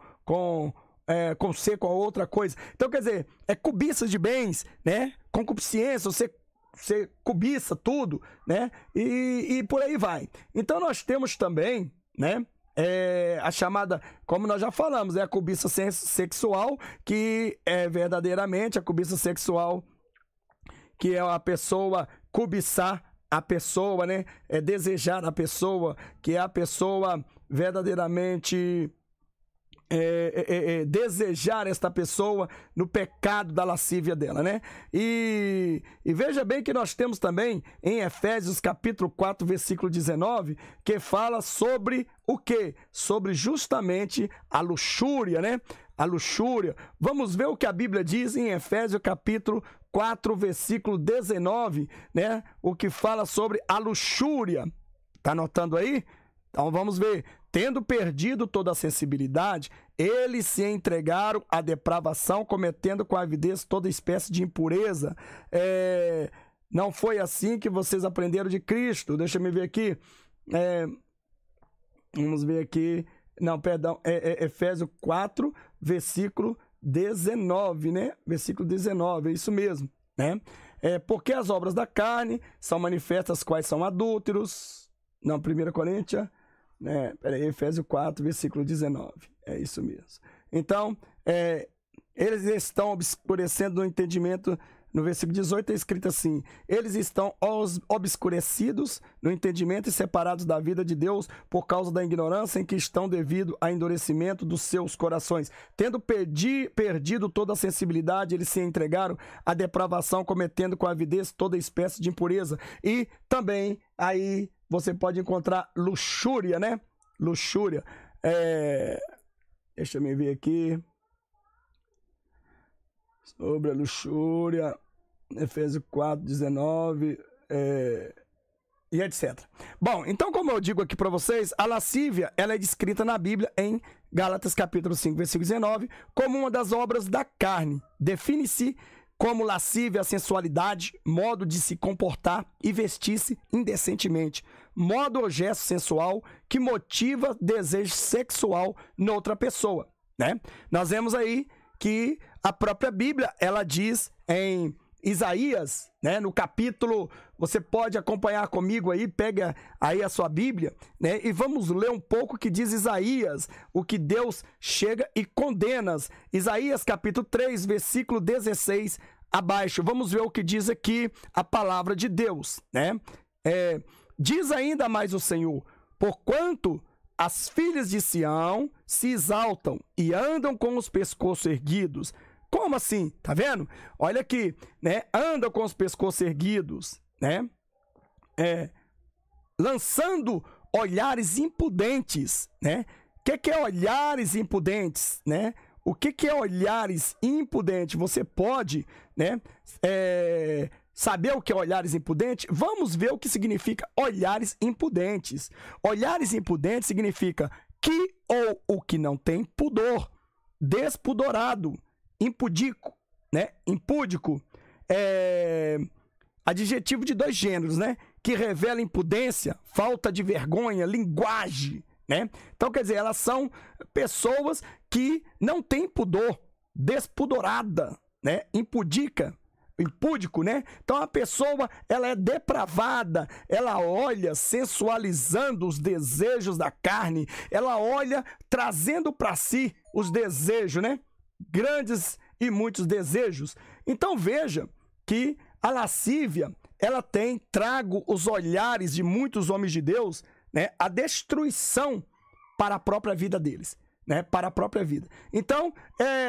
A: ser com a outra coisa. Então, quer dizer, cobiça de bens, né? Concupiscência, você cobiça tudo, né? E por aí vai. Então, nós temos também, né? A chamada, como nós já falamos, a cobiça sexual, que é verdadeiramente a cobiça sexual, que é a pessoa cobiçar a pessoa, né? Desejar a pessoa, que é a pessoa verdadeiramente desejar esta pessoa no pecado da lascívia dela, né? E veja bem que nós temos também em Efésios capítulo 4, versículo 19, que fala sobre o quê? Sobre justamente a luxúria, né? A luxúria. Vamos ver o que a Bíblia diz em Efésios capítulo 4, versículo 19, né? O que fala sobre a luxúria. Tá anotando aí? Então vamos ver. Tendo perdido toda a sensibilidade, eles se entregaram à depravação, cometendo com avidez toda espécie de impureza. Não foi assim que vocês aprenderam de Cristo. Deixa eu ver aqui. Vamos ver aqui. Não, perdão. Efésios 4, versículo 19, né? Versículo 19, é isso mesmo, né? Porque as obras da carne são manifestas, quais são adúlteros. Não, 1 Coríntios... Efésios 4, versículo 19. É isso mesmo. Então, eles estão obscurecendo no entendimento. No versículo 18 é escrito assim: eles estão obscurecidos no entendimento e separados da vida de Deus por causa da ignorância em que estão devido ao endurecimento dos seus corações. Tendo perdido toda a sensibilidade, eles se entregaram à depravação, cometendo com avidez toda espécie de impureza. E também aí você pode encontrar luxúria, né? Luxúria. Deixa eu ver aqui. Sobre a luxúria. Efésios 4, 19. E etc. Bom, então como eu digo aqui para vocês, a lascívia, ela é descrita na Bíblia em Gálatas capítulo 5, versículo 19, como uma das obras da carne. Define-se como lascívia a sensualidade, modo de se comportar e vestir-se indecentemente, modo ou gesto sensual que motiva desejo sexual noutra pessoa, né? Nós vemos aí que a própria Bíblia, ela diz em Isaías, né, no capítulo, você pode acompanhar comigo aí, pega aí a sua Bíblia, né, e vamos ler um pouco o que diz Isaías, o que Deus chega e condena. Isaías capítulo 3, versículo 16 abaixo. Vamos ver o que diz aqui a palavra de Deus, né? Diz ainda mais o Senhor: porquanto as filhas de Sião se exaltam e andam com os pescoços erguidos. Como assim? Tá vendo? Olha aqui, né? Andam com os pescoços erguidos, né? lançando olhares impudentes, né? O que é olhares impudentes, né? O que é olhares impudentes? Você pode, né, saber o que é olhares impudentes? Vamos ver o que significa olhares impudentes. Olhares impudentes significa que ou o que não tem pudor, despudorado, impudico, né? Impúdico, adjetivo de 2 gêneros, né? Que revela impudência, falta de vergonha, linguagem, né? Então, quer dizer, elas são pessoas que não têm pudor, despudorada, né? Impúdico, né? Então, a pessoa, ela é depravada, ela olha sensualizando os desejos da carne, ela olha trazendo para si os desejos, né? Grandes e muitos desejos. Então, veja que a lascívia, ela tem trago os olhares de muitos homens de Deus, né, a destruição para a própria vida deles, né, para a própria vida. Então,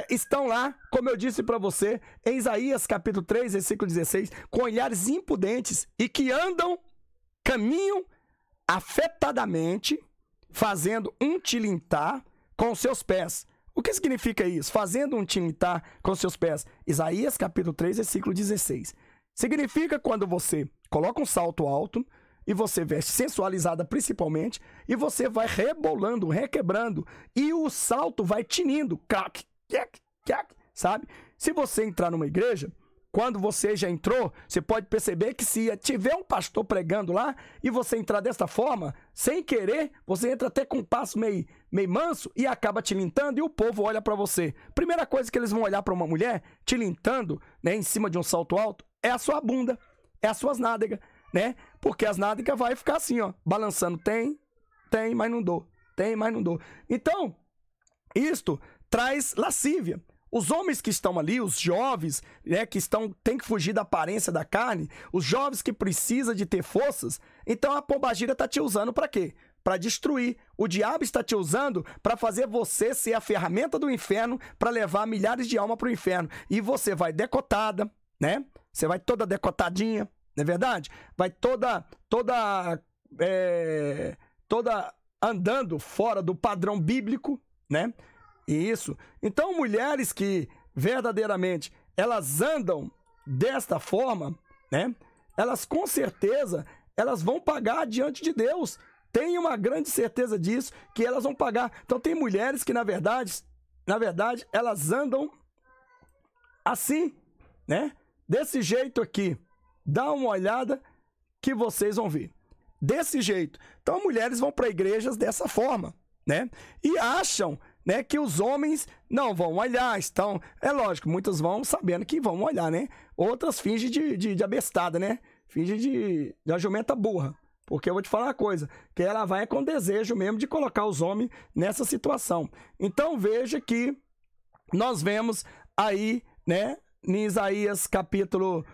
A: estão lá, como eu disse para você, em Isaías capítulo 3, versículo 16, com olhares impudentes e que caminham afetadamente, fazendo um tilintar com os seus pés. O que significa isso? Fazendo um tilintar com os seus pés. Isaías capítulo 3, versículo 16. Significa quando você coloca um salto alto e você veste sensualizada principalmente e você vai rebolando, requebrando e o salto vai tinindo, clac, clac, clac, sabe? Se você entrar numa igreja, quando você já entrou, você pode perceber que se tiver um pastor pregando lá e você entrar dessa forma, sem querer, você entra até com um passo meio manso e acaba tilintando e o povo olha para você. Primeira coisa que eles vão olhar para uma mulher tilintando, né, em cima de um salto alto, é a sua bunda, é as suas nádegas, né? Porque as nádegas vai ficar assim, ó, balançando. Tem, mas não dou. Tem, mas não dou. Então, isto traz lascívia. Os homens que estão ali, os jovens, né, tem que fugir da aparência da carne, os jovens que precisam de ter forças, então a pombagira está te usando para quê? Para destruir. O diabo está te usando para fazer você ser a ferramenta do inferno, para levar milhares de almas para o inferno. E você vai decotada, né? Você vai toda decotadinha, não é verdade? Vai toda andando fora do padrão bíblico, né? Isso. Então, mulheres que verdadeiramente elas andam desta forma, né? Elas com certeza elas vão pagar diante de Deus. Tenho uma grande certeza disso, que elas vão pagar. Então, tem mulheres que na verdade elas andam assim, né? Desse jeito aqui. Dá uma olhada que vocês vão ver. Desse jeito. Então, mulheres vão para igrejas dessa forma, né? E acham, né, que os homens não vão olhar. Então, é lógico, muitas vão sabendo que vão olhar, né? Outras fingem de abestada, né? Fingem de a jumenta burra. Porque eu vou te falar uma coisa, que ela vai com desejo mesmo de colocar os homens nessa situação. Então, veja que nós vemos aí, né, em Isaías capítulo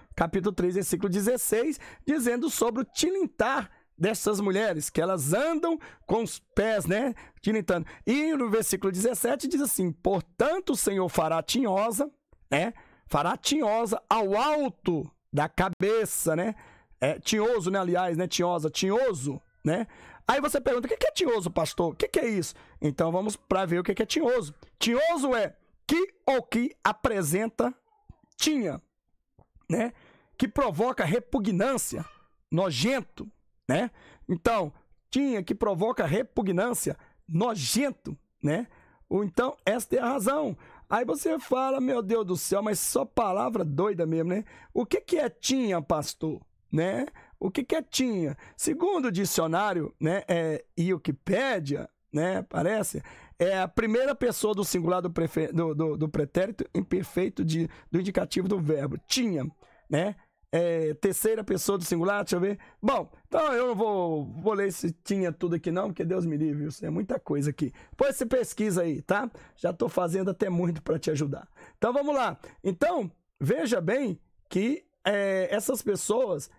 A: 3, versículo 16, dizendo sobre o tilintar dessas mulheres, que elas andam com os pés, né, tilintando. E no versículo 17 diz assim: portanto o Senhor fará tinhosa, né, fará tinhosa ao alto da cabeça, né, tinhoso, né, aliás, né, tinhoso, né. Aí você pergunta, o que é tinhoso, pastor? O que é isso? Então vamos para ver o que é tinhoso. Tinhoso é que ou que apresenta tinha, né, que provoca repugnância, nojento, né? Então, tinha que provoca repugnância, nojento, né? Ou então, esta é a razão. Aí você fala, meu Deus do céu, mas só palavra doida mesmo, né? O que é tinha, pastor? Né? O que é tinha? Segundo o dicionário, né, Wikipédia, né, parece, é a primeira pessoa do singular do pretérito imperfeito do indicativo do verbo. Tinha, né? Terceira pessoa do singular, deixa eu ver. Bom, então eu não vou ler se tinha tudo aqui não, porque Deus me livre, isso é muita coisa aqui. Depois você pesquisa aí, tá? Já estou fazendo até muito para te ajudar. Então vamos lá. Então, veja bem que essas pessoas,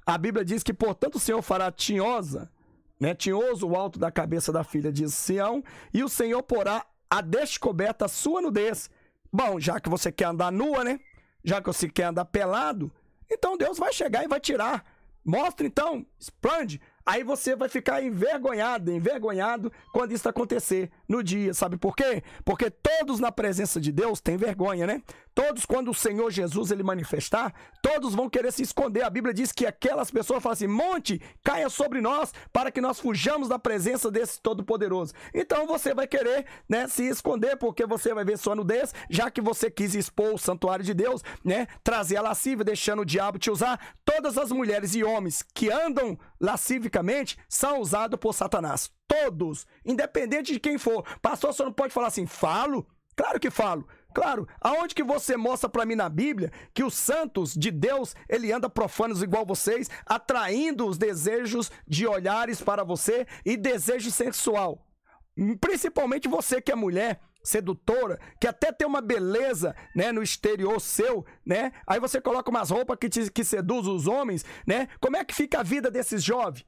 A: a Bíblia diz que, portanto, o Senhor fará tinhosa, né? Tinhoso o alto da cabeça da filha de Sião, e o Senhor porá a descoberta a sua nudez. Bom, já que você quer andar nua, né? Já que você quer andar pelado, então Deus vai chegar e vai tirar Mostra então, expande. Aí você vai ficar envergonhado quando isso acontecer no dia. Sabe por quê? Porque todos na presença de Deus têm vergonha, né? Todos, quando o Senhor Jesus ele manifestar, todos vão querer se esconder. A Bíblia diz que aquelas pessoas falam assim: monte, caia sobre nós, para que nós fujamos da presença desse Todo-Poderoso. Então você vai querer, né, se esconder, porque você vai ver sua nudez, já que você quis expor o santuário de Deus, né? Trazer a lascívia, deixando o diabo te usar. Todas as mulheres e homens que andam lascivicamente são usados por Satanás. Todos, independente de quem for. Pastor, você não pode falar assim: falo? Claro que falo. Claro, aonde que você mostra para mim na Bíblia que os santos de Deus, ele anda profanos igual vocês, atraindo os desejos de olhares para você e desejo sexual? Principalmente você que é mulher, sedutora, que até tem uma beleza, né, no exterior seu, né? Aí você coloca umas roupas que seduz os homens, né? Como é que fica a vida desses jovens?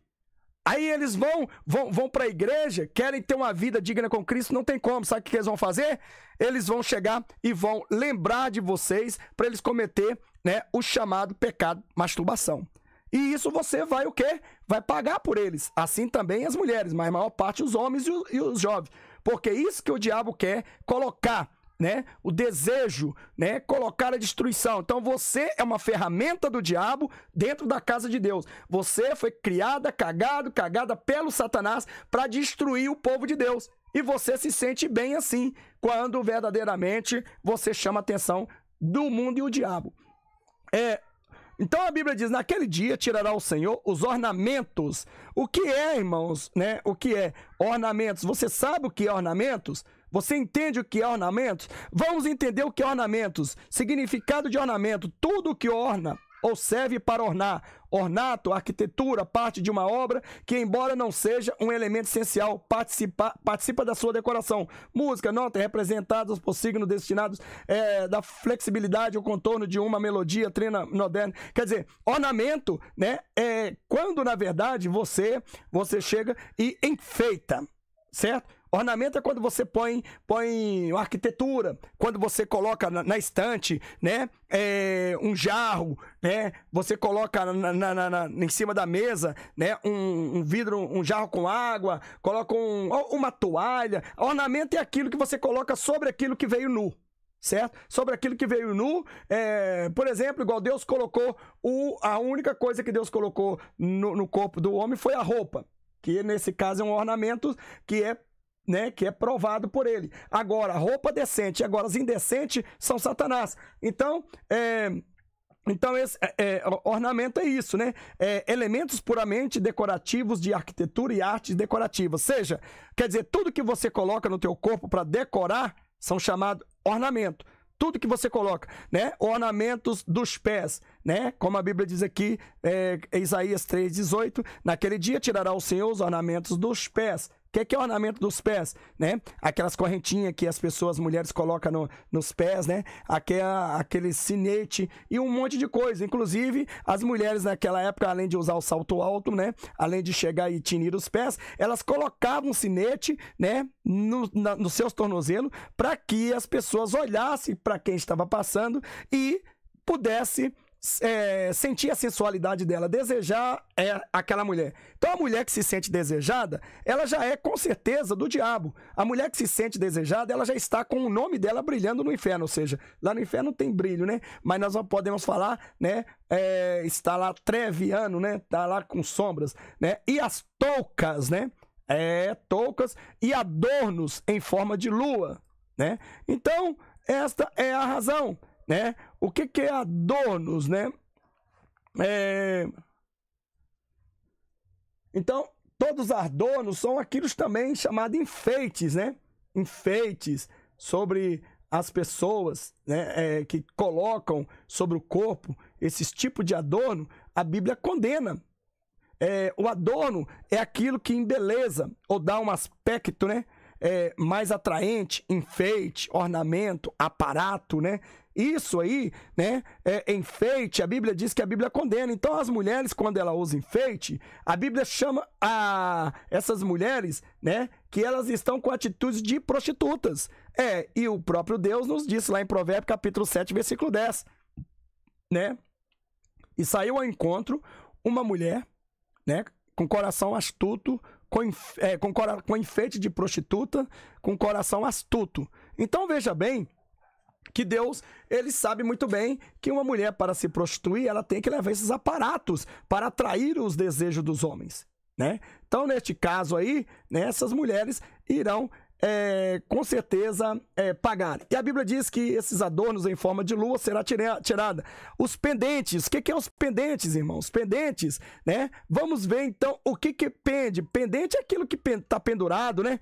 A: Aí eles vão para a igreja, querem ter uma vida digna com Cristo, não tem como. Sabe o que eles vão fazer? Eles vão chegar e vão lembrar de vocês para eles cometer, né, o chamado pecado masturbação. E isso você vai o quê? Vai pagar por eles. Assim também as mulheres, mas a maior parte os homens e os jovens. Porque é isso que o diabo quer colocar, né? O desejo, né? Colocar a destruição. Então você é uma ferramenta do diabo dentro da casa de Deus. Você foi cagada pelo Satanás para destruir o povo de Deus. E você se sente bem assim, quando verdadeiramente você chama a atenção do mundo e o diabo. Então a Bíblia diz: naquele dia tirará o Senhor os ornamentos. O que é, irmãos, né? O que é ornamentos? Você sabe o que é ornamentos? Você entende o que é ornamentos? Vamos entender o que é ornamentos. Significado de ornamento: tudo que orna ou serve para ornar. Ornato, arquitetura, parte de uma obra que, embora não seja um elemento essencial, participa da sua decoração. Música, nota, representadas por signos destinados da flexibilidade ou contorno de uma melodia, trina moderna. Quer dizer, ornamento, né, é quando, na verdade, você chega e enfeita, certo? Ornamento é quando você põe arquitetura, quando você coloca na estante, né, um jarro, né, você coloca em cima da mesa, né, um vidro, um jarro com água, coloca uma toalha. Ornamento é aquilo que você coloca sobre aquilo que veio nu. Certo? Sobre aquilo que veio nu, por exemplo, igual Deus colocou, a única coisa que Deus colocou no corpo do homem foi a roupa, que nesse caso é um ornamento que é provado por ele. Agora, roupa decente, agora as indecentes são Satanás. Então, esse ornamento é isso, né? Elementos puramente decorativos de arquitetura e artes decorativas. Seja, quer dizer, tudo que você coloca no teu corpo para decorar são chamados ornamento. Tudo que você coloca, né? Ornamentos dos pés, né? Como a Bíblia diz aqui, Isaías 3,18, naquele dia tirará o Senhor os ornamentos dos pés. O que é ornamento dos pés, né? Aquelas correntinhas que as mulheres colocam nos pés, né? Aquele sinete e um monte de coisa. Inclusive, as mulheres naquela época, além de usar o salto alto, né? Além de chegar e tinir os pés, elas colocavam um sinete, né? Nos seus tornozelos, para que as pessoas olhassem para quem estava passando e pudesse sentir a sensualidade dela, desejar aquela mulher. Então a mulher que se sente desejada, ela já é com certeza do diabo. A mulher que se sente desejada, ela já está com o nome dela brilhando no inferno, ou seja, lá no inferno não tem brilho, né? Mas nós não podemos falar, né? Está lá treviano, né? Está lá com sombras, né? E as toucas, né? Toucas e adornos em forma de lua, né? Então, esta é a razão, né? O que é adornos, né? Então, todos os adornos são aqueles também chamados enfeites, né? Enfeites sobre as pessoas, né? Que colocam sobre o corpo esses tipos de adorno, a Bíblia condena. O adorno é aquilo que embeleza ou dá um aspecto, né? Mais atraente, enfeite, ornamento, aparato, né? Isso aí, né, enfeite, a Bíblia diz que a Bíblia condena. Então as mulheres, quando ela usa enfeite, a Bíblia chama essas mulheres, né, que elas estão com atitudes de prostitutas. E o próprio Deus nos disse lá em Provérbios capítulo 7, versículo 10, né? E saiu ao encontro uma mulher, né, com coração astuto, com enfeite de prostituta, com coração astuto. Então veja bem que Deus, ele sabe muito bem que uma mulher, para se prostituir, ela tem que levar esses aparatos para atrair os desejos dos homens, né? Então, neste caso aí, né, essas mulheres irão, com certeza, pagar. E a Bíblia diz que esses adornos em forma de lua será tirada. Os pendentes, o que é os pendentes, irmãos? Pendentes, né? Vamos ver, então, o que pende. Pendente é aquilo que está pendurado, né?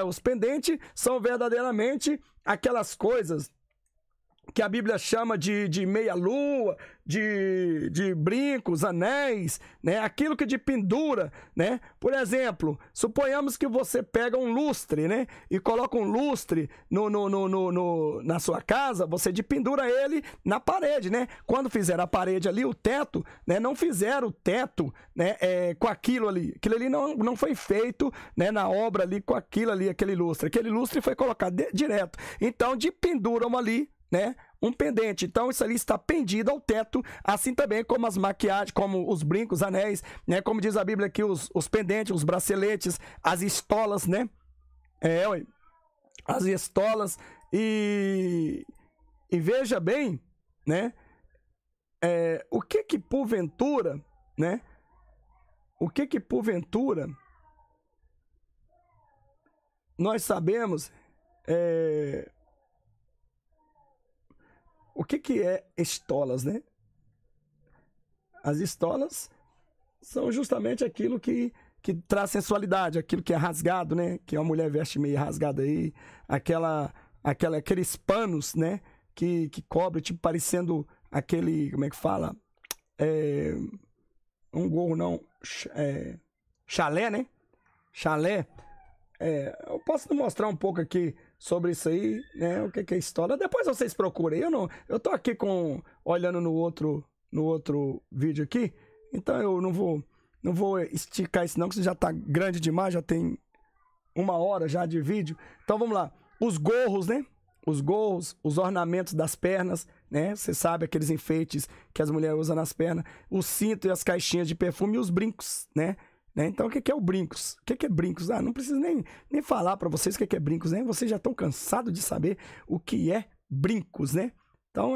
A: Os pendentes são verdadeiramente aquelas coisas que a Bíblia chama de meia-lua, de brincos, anéis, né? Aquilo que de pendura, né? Por exemplo, suponhamos que você pega um lustre, né? E coloca um lustre na sua casa, você pendura ele na parede, né? Quando fizer a parede ali, o teto, né? Não fizeram o teto, né? Com aquilo ali. Aquilo ali não foi feito, né? Na obra ali com aquilo ali, aquele lustre. Aquele lustre foi colocado direto. Então, penduram ali, né? Um pendente. Então isso ali está pendido ao teto, assim também como as maquiagens, como os brincos, anéis, né? Como diz a Bíblia aqui, os pendentes, os braceletes, as estolas, né? As estolas. E veja bem, né? O que porventura, né? O que porventura nós sabemos, o que é estolas, né? As estolas são justamente aquilo que traz sensualidade, aquilo que é rasgado, né? Que a mulher veste meio rasgada aí, aqueles panos, né? Que cobre, tipo, parecendo aquele, como é que fala? Um gorro não, chalé, né? Chalé. Eu posso mostrar um pouco aqui sobre isso aí, né? O que é estola. Depois vocês procurem. Eu tô aqui olhando no outro vídeo aqui, então eu não vou esticar isso não, que isso já tá grande demais, já tem 1 hora já de vídeo. Então vamos lá. Os gorros, né? Os gorros, os ornamentos das pernas, né? Você sabe, aqueles enfeites que as mulheres usam nas pernas, o cinto e as caixinhas de perfume e os brincos, né? Então, o que é o brincos? O que é brincos? Ah, não preciso nem falar para vocês o que é brincos, né? Vocês já estão cansados de saber o que é brincos, né? Então,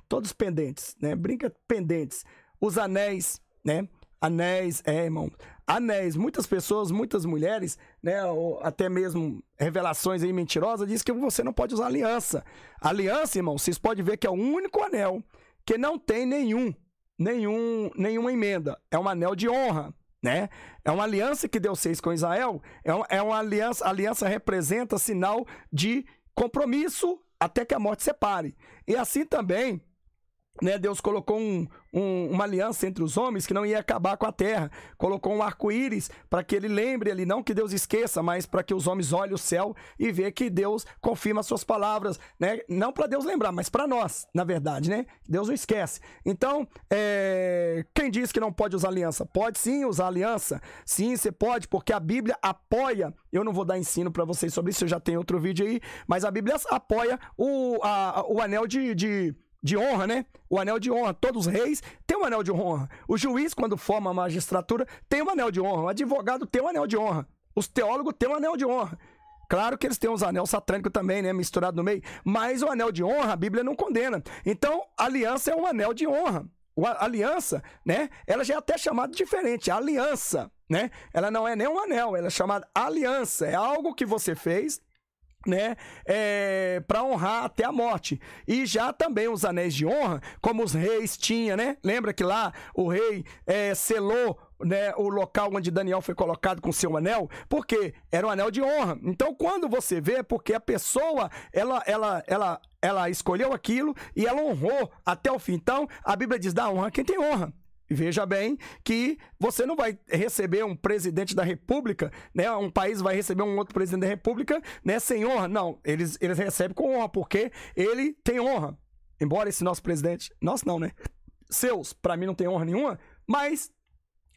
A: todos pendentes, né? Brinca pendentes. Os anéis, né? Anéis, irmão. Anéis. Muitas pessoas, muitas mulheres, né? Ou até mesmo revelações aí mentirosas, diz que você não pode usar aliança. Aliança, irmão, vocês podem ver que é o único anel que não tem nenhuma emenda. É um anel de honra, né? É uma aliança que Deus fez com Israel. É uma aliança. A aliança representa sinal de compromisso até que a morte separe. E assim também, né, Deus colocou uma aliança entre os homens que não ia acabar com a terra. Colocou um arco-íris para que ele lembre ali, não que Deus esqueça, mas para que os homens olhem o céu e vejam que Deus confirma suas palavras, né? Não para Deus lembrar, mas para nós, na verdade, né? Deus não esquece. Então, quem diz que não pode usar aliança? Pode sim usar aliança. Sim, você pode, porque a Bíblia apoia. Eu não vou dar ensino para vocês sobre isso, eu já tenho outro vídeo aí, mas a Bíblia apoia o anel de honra, né? O anel de honra. Todos os reis têm um anel de honra. O juiz, quando forma a magistratura, tem um anel de honra. O advogado tem um anel de honra. Os teólogos têm um anel de honra. Claro que eles têm uns anel satânicos também, né? Misturado no meio. Mas o anel de honra, a Bíblia não condena. Então, a aliança é um anel de honra. A aliança, né? Ela já é até chamada diferente. A aliança, né? Ela não é nem um anel. Ela é chamada aliança. É algo que você fez, né, para honrar até a morte. E já também os anéis de honra, como os reis tinham, né? Lembra que lá o rei selou, né, o local onde Daniel foi colocado com seu anel, porque era um anel de honra. Então, quando você vê, porque a pessoa ela escolheu aquilo e ela honrou até o fim. Então, a Bíblia diz: dá honra a quem tem honra. Veja bem que você não vai receber um presidente da república, né? Um país vai receber um outro presidente da república, né, sem honra. Não, eles recebem com honra, porque ele tem honra. Embora esse nosso presidente, nosso não, né? Seus, para mim não tem honra nenhuma, mas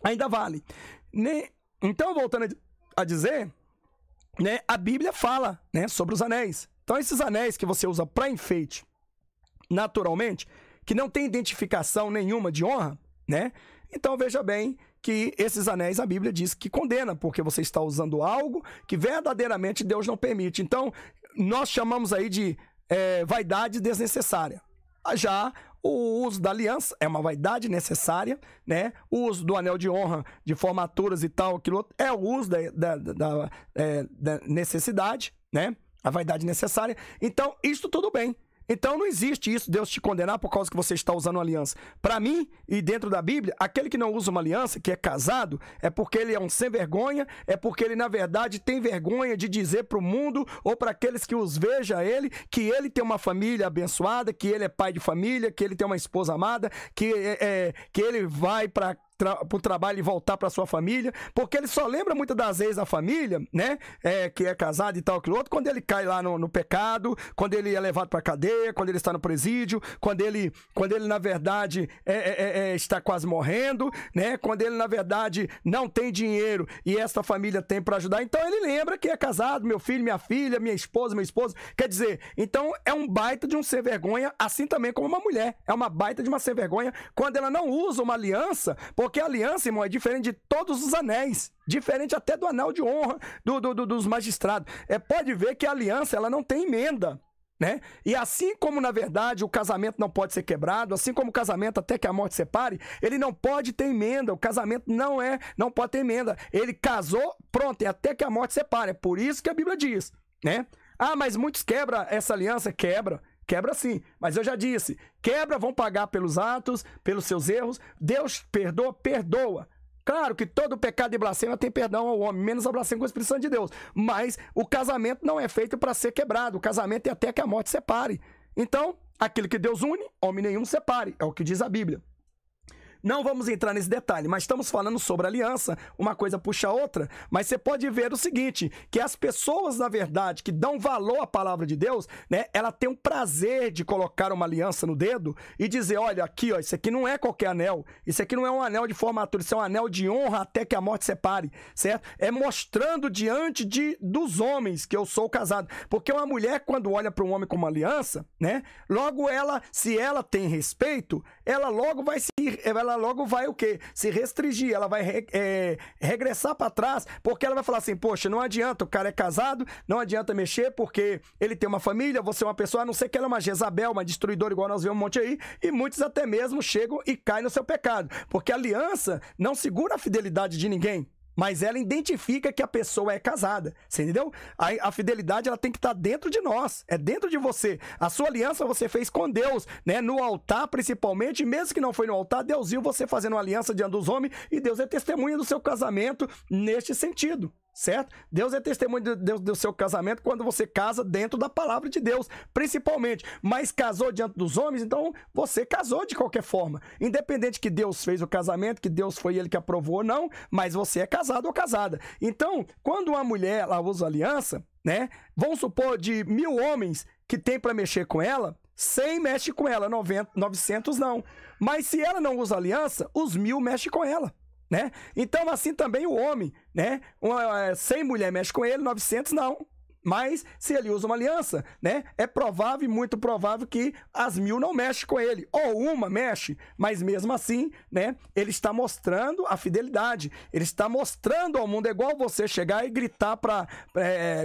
A: ainda vale. Né? Então, voltando a dizer, né, a Bíblia fala, né, sobre os anéis. Então, esses anéis que você usa para enfeite, naturalmente, que não tem identificação nenhuma de honra, né? Então veja bem que esses anéis a Bíblia diz que condena, porque você está usando algo que verdadeiramente Deus não permite. Então nós chamamos aí de vaidade desnecessária. Já o uso da aliança é uma vaidade necessária, né? O uso do anel de honra, de formaturas e tal, aquilo outro, é o uso da necessidade, né? A vaidade necessária. Então, isso tudo bem. Então não existe isso, Deus te condenar por causa que você está usando uma aliança. Para mim, e dentro da Bíblia, aquele que não usa uma aliança, que é casado, é porque ele é um sem vergonha, é porque ele, na verdade, tem vergonha de dizer para o mundo ou para aqueles que os vejam ele, que ele tem uma família abençoada, que ele é pai de família, que ele tem uma esposa amada, que ele vai para o trabalho e voltar para sua família, porque ele só lembra muitas das vezes a família, né, que é casado e tal, aquilo outro, quando ele cai lá no pecado, quando ele é levado para a cadeia, quando ele está no presídio, quando ele na verdade está quase morrendo, né, quando ele na verdade não tem dinheiro e esta família tem para ajudar, então ele lembra que é casado, meu filho, minha filha, minha esposa, meu esposo, quer dizer, então é um baita de um sem vergonha, assim também como uma mulher, é uma baita de uma sem vergonha quando ela não usa uma aliança, porque a aliança, irmão, é diferente de todos os anéis. Diferente até do anel de honra dos magistrados. Pode ver que a aliança ela não tem emenda. Né? E assim como, na verdade, o casamento não pode ser quebrado, assim como o casamento até que a morte separe, ele não pode ter emenda. O casamento não pode ter emenda. Ele casou, pronto, e até que a morte separe. É por isso que a Bíblia diz, né? Ah, mas muitos quebram essa aliança. Quebra sim, mas eu já disse, quebra, vão pagar pelos atos, pelos seus erros, Deus perdoa. Claro que todo pecado e blasfêmia tem perdão ao homem, menos a blasfêmia com o Espírito Santo de Deus, mas o casamento não é feito para ser quebrado, o casamento é até que a morte separe. Então, aquilo que Deus une, homem nenhum separe, é o que diz a Bíblia. Não vamos entrar nesse detalhe, mas estamos falando sobre aliança, uma coisa puxa a outra, mas você pode ver o seguinte, que as pessoas, na verdade, que dão valor à palavra de Deus, né, ela tem um prazer de colocar uma aliança no dedo e dizer, olha, aqui, ó, isso aqui não é qualquer anel, isso aqui não é um anel de formatura, isso é um anel de honra até que a morte separe, certo? É mostrando diante dos homens que eu sou casado, porque uma mulher, quando olha para um homem com uma aliança, né, logo ela, se ela tem respeito, ela logo vai o quê? Se restringir, ela vai regressar para trás, porque ela vai falar assim, poxa, não adianta, o cara é casado, não adianta mexer, porque ele tem uma família, você é uma pessoa, a não ser que ela é uma Jezabel, uma destruidora, igual nós vemos um monte aí, e muitos até mesmo chegam e caem no seu pecado, porque a aliança não segura a fidelidade de ninguém, mas ela identifica que a pessoa é casada, você entendeu? A fidelidade ela tem que estar dentro de nós, é dentro de você. A sua aliança você fez com Deus, né? No altar principalmente, mesmo que não foi no altar, Deus viu você fazendo uma aliança diante dos homens e Deus é testemunha do seu casamento neste sentido. Certo? Deus é testemunho do seu casamento quando você casa dentro da palavra de Deus, principalmente. Mas casou diante dos homens, então você casou de qualquer forma. Independente que Deus fez o casamento, que Deus foi ele que aprovou ou não, mas você é casado ou casada. Então, quando uma mulher ela usa aliança, né? Vamos supor de 1000 homens que tem para mexer com ela, 100 mexe com ela, 900 não. Mas se ela não usa aliança, os 1000 mexem com ela. Né? Então, assim também o homem, né? 100 mulher mexe com ele, 900 não. Mas, se ele usa uma aliança, né? É provável, muito provável que as 1000 não mexem com ele. Ou uma mexe, mas mesmo assim, né? Ele está mostrando a fidelidade. Ele está mostrando ao mundo, é igual você chegar e gritar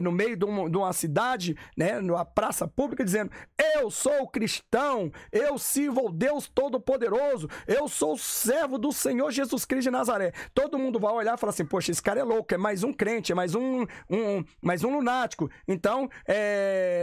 A: no meio de uma cidade, né? Numa praça pública, dizendo, eu sou cristão, eu sirvo ao Deus Todo-Poderoso, eu sou servo do Senhor Jesus Cristo de Nazaré. Todo mundo vai olhar e falar assim, poxa, esse cara é louco, é mais um crente, é mais um lunático. Então,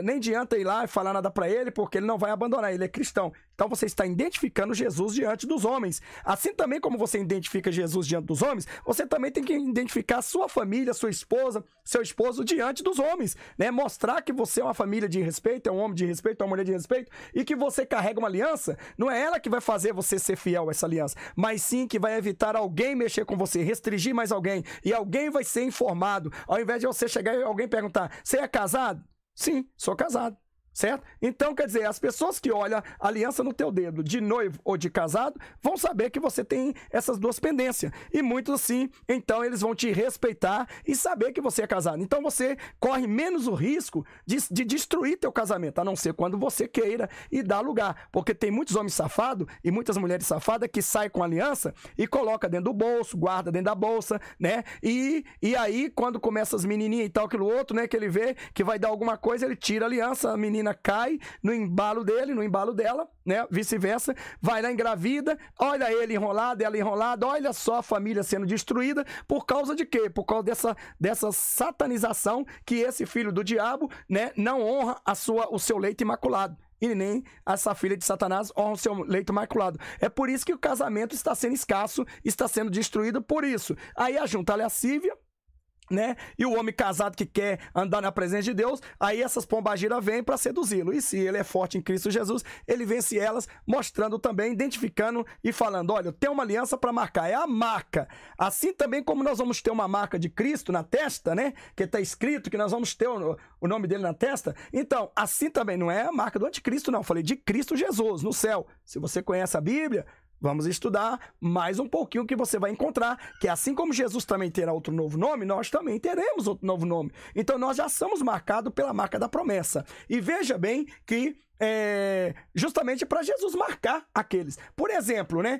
A: nem adianta ir lá e falar nada para ele, porque ele não vai abandonar, ele é cristão. Então, você está identificando Jesus diante dos homens. Assim também como você identifica Jesus diante dos homens, você também tem que identificar a sua família, sua esposa, seu esposo diante dos homens, né? Mostrar que você é uma família de respeito, é um homem de respeito, é uma mulher de respeito, e que você carrega uma aliança. Não é ela que vai fazer você ser fiel a essa aliança, mas sim que vai evitar alguém mexer com você, restringir mais alguém, e alguém vai ser informado. Ao invés de você chegar e alguém perguntar, você é casado? Sim, sou casado. certo? Então, quer dizer, as pessoas que olham a aliança no teu dedo de noivo ou de casado vão saber que você tem essas duas pendências. E muitos sim, então eles vão te respeitar e saber que você é casado. Então você corre menos o risco de destruir teu casamento, a não ser quando você queira e dá lugar. Porque tem muitos homens safados e muitas mulheres safadas que saem com aliança e coloca dentro do bolso, guarda dentro da bolsa, né? E aí, quando começa as menininhas e tal, aquilo outro, né? Que ele vê que vai dar alguma coisa, ele tira a aliança, a menina cai no embalo dele, no embalo dela, né? Vice-versa, vai lá, engravida, olha ele enrolado, ela enrolada, olha só a família sendo destruída, por causa de quê? Por causa dessa satanização que esse filho do diabo, né, não honra o seu leito imaculado. E nem essa filha de Satanás honra o seu leito imaculado. É por isso que o casamento está sendo escasso, está sendo destruído por isso. Aí ajunta a lascívia, né? E o homem casado que quer andar na presença de Deus, aí essas pombagiras vêm para seduzi-lo. E se ele é forte em Cristo Jesus, ele vence elas, mostrando também, identificando e falando: olha, eu tenho uma aliança para marcar, é a marca. Assim também como nós vamos ter uma marca de Cristo na testa, né? Que está escrito que nós vamos ter o nome dele na testa. Então, assim também não é a marca do anticristo, não. Eu falei de Cristo Jesus no céu. Se você conhece a Bíblia, vamos estudar mais um pouquinho que você vai encontrar que assim como Jesus também terá outro novo nome, nós também teremos outro novo nome. Então nós já somos marcados pela marca da promessa. E veja bem que justamente para Jesus marcar aqueles. Por exemplo, né?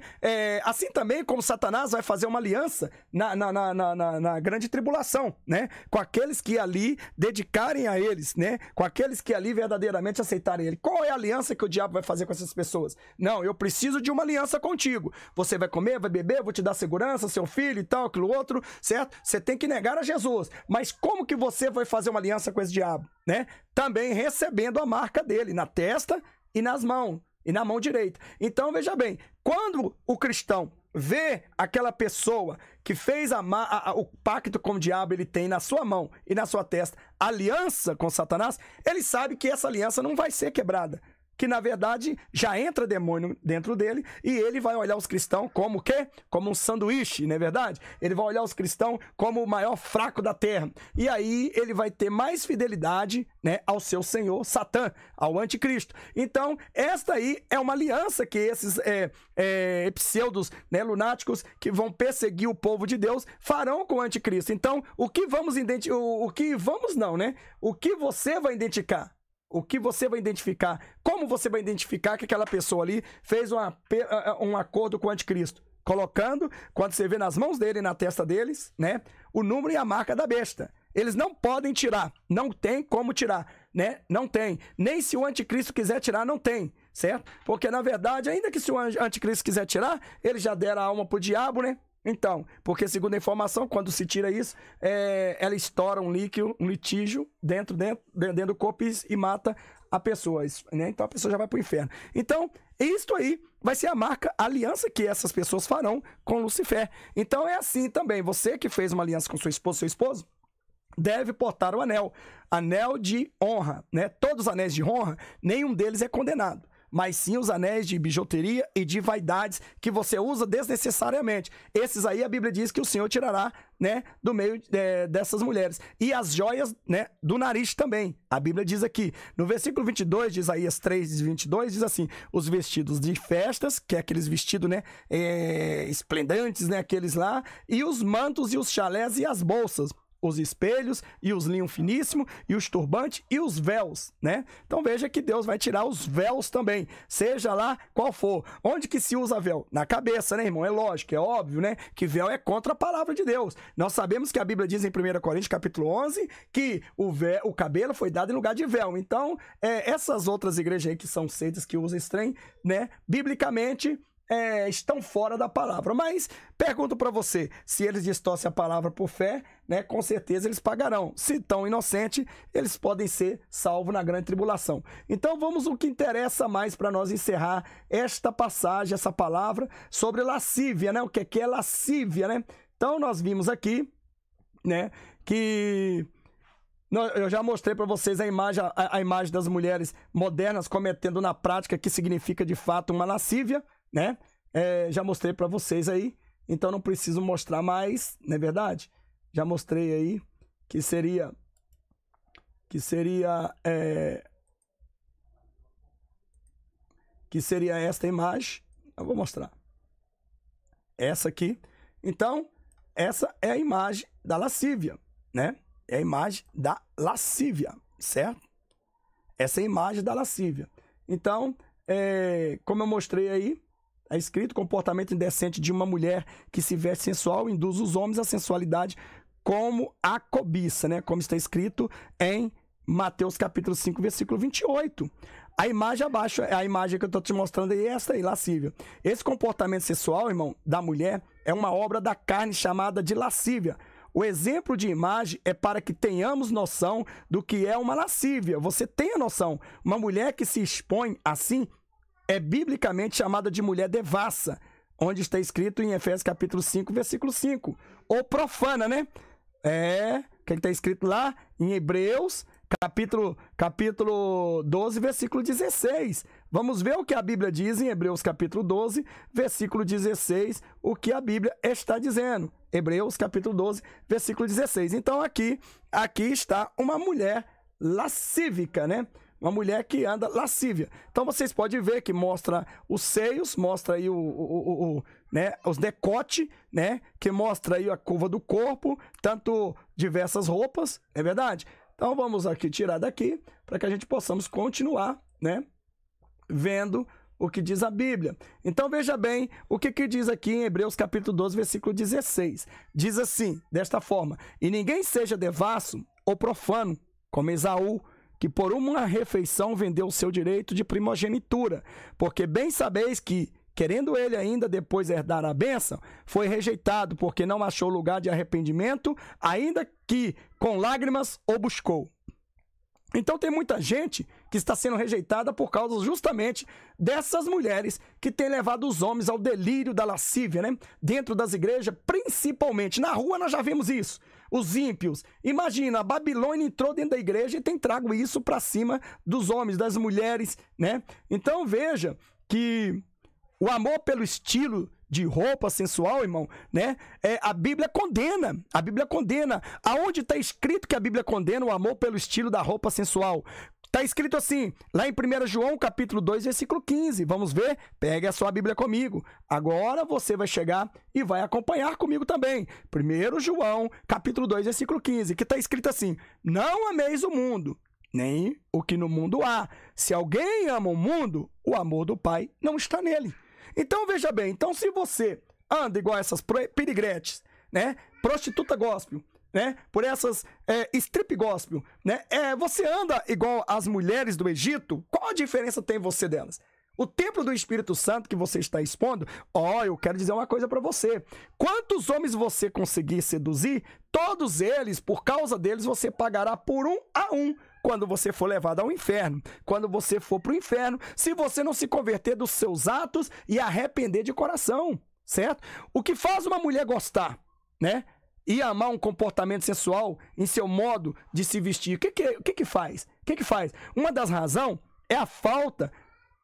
A: Assim também como Satanás vai fazer uma aliança na grande tribulação, né? Com aqueles que ali dedicarem a eles, né? Com aqueles que ali verdadeiramente aceitarem ele. Qual é a aliança que o diabo vai fazer com essas pessoas? Não, eu preciso de uma aliança contigo. Você vai comer, vai beber, vou te dar segurança, seu filho e tal, aquilo outro, certo? Você tem que negar a Jesus. Mas como que você vai fazer uma aliança com esse diabo, né? Também recebendo a marca dele na testa e nas mãos, e na mão direita. Então, veja bem, quando o cristão vê aquela pessoa que fez o pacto com o diabo, ele tem na sua mão e na sua testa aliança com Satanás, ele sabe que essa aliança não vai ser quebrada. Que na verdade já entra demônio dentro dele e ele vai olhar os cristãos como o quê? Como um sanduíche, não é verdade? Ele vai olhar os cristãos como o maior fraco da terra. E aí ele vai ter mais fidelidade, né, ao seu senhor Satã, ao anticristo. Então, esta aí é uma aliança que esses pseudos, né, lunáticos que vão perseguir o povo de Deus farão com o anticristo. Então, o que você vai identificar? O que você vai identificar? Como você vai identificar que aquela pessoa ali fez um acordo com o anticristo? Colocando, quando você vê nas mãos dele e na testa deles, né, o número e a marca da besta. Eles não podem tirar, não tem como tirar, né? Não tem. Nem se o anticristo quiser tirar, não tem, certo? Porque, na verdade, ainda que se o anticristo quiser tirar, ele já dera a alma pro diabo, né? Então, porque segundo a informação, quando se tira isso, ela estoura um litígio dentro do corpo e mata a pessoa, né? Então a pessoa já vai para o inferno. Então, isto aí vai ser a marca, a aliança que essas pessoas farão com Lucifer. Então é assim também, você que fez uma aliança com sua esposa, seu esposo, deve portar o anel de honra, né? Todos os anéis de honra, nenhum deles é condenado, mas sim os anéis de bijuteria e de vaidades que você usa desnecessariamente. Esses aí a Bíblia diz que o Senhor tirará, né, do meio dessas mulheres. E as joias, né, do nariz também. A Bíblia diz aqui, no versículo 22 de Isaías 3:22, diz assim: os vestidos de festas, que é aqueles vestidos, né, esplendentes, né, aqueles lá, e os mantos e os chalés e as bolsas, os espelhos e os linhos finíssimos e os turbantes e os véus, né? Então veja que Deus vai tirar os véus também, seja lá qual for. Onde que se usa véu? Na cabeça, né, irmão? É lógico, é óbvio, né, que véu é contra a palavra de Deus. Nós sabemos que a Bíblia diz em 1 Coríntios capítulo 11 que o cabelo foi dado em lugar de véu. Então, essas outras igrejas aí que são seitas que usam esse trem, né, biblicamente estão fora da palavra. Mas pergunto para você, se eles distorcem a palavra por fé, né, com certeza eles pagarão. Se estão inocentes, eles podem ser salvos na grande tribulação. Então vamos ao que interessa mais para nós encerrar esta passagem, essa palavra sobre lascívia, né? O que é lascívia, né? Então nós vimos aqui, né, que eu já mostrei para vocês a imagem das mulheres modernas cometendo na prática que significa de fato uma lascívia, né? Já mostrei para vocês aí, então não preciso mostrar mais, não é verdade? Já mostrei aí que seria que seria esta imagem. Eu vou mostrar. Essa aqui. Então, essa é a imagem da lascívia, né? É a imagem da lascívia, certo? Essa é a imagem da lascívia. Então, como eu mostrei aí, é escrito: comportamento indecente de uma mulher que se veste sensual induz os homens à sensualidade como a cobiça, né? Como está escrito em Mateus capítulo 5, versículo 28. A imagem abaixo, a imagem que eu estou te mostrando aí é essa aí, lascívia. Esse comportamento sexual, irmão, da mulher é uma obra da carne chamada de lascívia. O exemplo de imagem é para que tenhamos noção do que é uma lascívia. Você tenha noção. Uma mulher que se expõe assim é biblicamente chamada de mulher devassa, onde está escrito em Efésios capítulo 5, versículo 5. Ou profana, né? O que está escrito lá em Hebreus capítulo 12, versículo 16. Vamos ver o que a Bíblia diz em Hebreus capítulo 12, versículo 16, o que a Bíblia está dizendo. Hebreus capítulo 12, versículo 16. Então aqui está uma mulher lascívica, né? Uma mulher que anda lascívia. Então vocês podem ver que mostra os seios, mostra aí né, os decote, né? Que mostra aí a curva do corpo, tanto diversas roupas, é verdade? Então vamos aqui tirar daqui para que a gente possamos continuar, né, vendo o que diz a Bíblia. Então veja bem o que diz aqui em Hebreus capítulo 12, versículo 16. Diz assim, desta forma: e ninguém seja devasso ou profano, como Esaú, que por uma refeição vendeu o seu direito de primogenitura, porque bem sabeis que, querendo ele ainda depois herdar a bênção, foi rejeitado, porque não achou lugar de arrependimento, ainda que com lágrimas o buscou. Então tem muita gente que está sendo rejeitada por causa justamente dessas mulheres que têm levado os homens ao delírio da lascívia, né? Dentro das igrejas, principalmente. Na rua nós já vemos isso. Os ímpios. Imagina, a Babilônia entrou dentro da igreja e tem trago isso para cima dos homens, das mulheres, né? Então veja que o amor pelo estilo de roupa sensual, irmão, né? A Bíblia condena. A Bíblia condena. Aonde está escrito que a Bíblia condena o amor pelo estilo da roupa sensual? Está escrito assim, lá em 1 João, capítulo 2, versículo 15. Vamos ver? Pegue a sua Bíblia comigo. Agora você vai chegar e vai acompanhar comigo também. 1 João, capítulo 2, versículo 15, que está escrito assim: não ameis o mundo, nem o que no mundo há. Se alguém ama o mundo, o amor do Pai não está nele. Então, veja bem, então se você anda igual essas pirigretes, né, prostituta gospel, né, por essas strip gospel, né, você anda igual as mulheres do Egito, qual a diferença tem você delas? O templo do Espírito Santo que você está expondo, eu quero dizer uma coisa para você. Quantos homens você conseguir seduzir, todos eles, por causa deles, você pagará por um a um. Quando você for levado ao inferno, quando você for para o inferno, se você não se converter dos seus atos e arrepender de coração, certo? O que faz uma mulher gostar, né? E amar um comportamento sensual em seu modo de se vestir, o que faz? O que faz? Uma das razões é a falta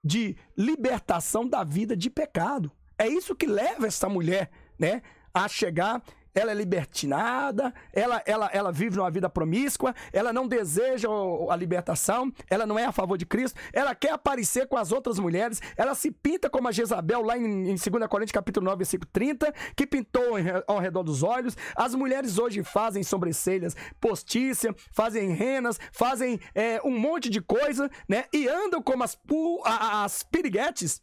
A: de libertação da vida de pecado. É isso que leva essa mulher, né, a chegar. Ela é libertinada, ela vive numa vida promíscua, ela não deseja a libertação, ela não é a favor de Cristo, ela quer aparecer com as outras mulheres, ela se pinta como a Jezabel, lá em 2 Coríntios capítulo 9, versículo 30, que pintou ao redor dos olhos. As mulheres hoje fazem sobrancelhas postiça, fazem renas, fazem um monte de coisa, né? E andam como as piriguetes,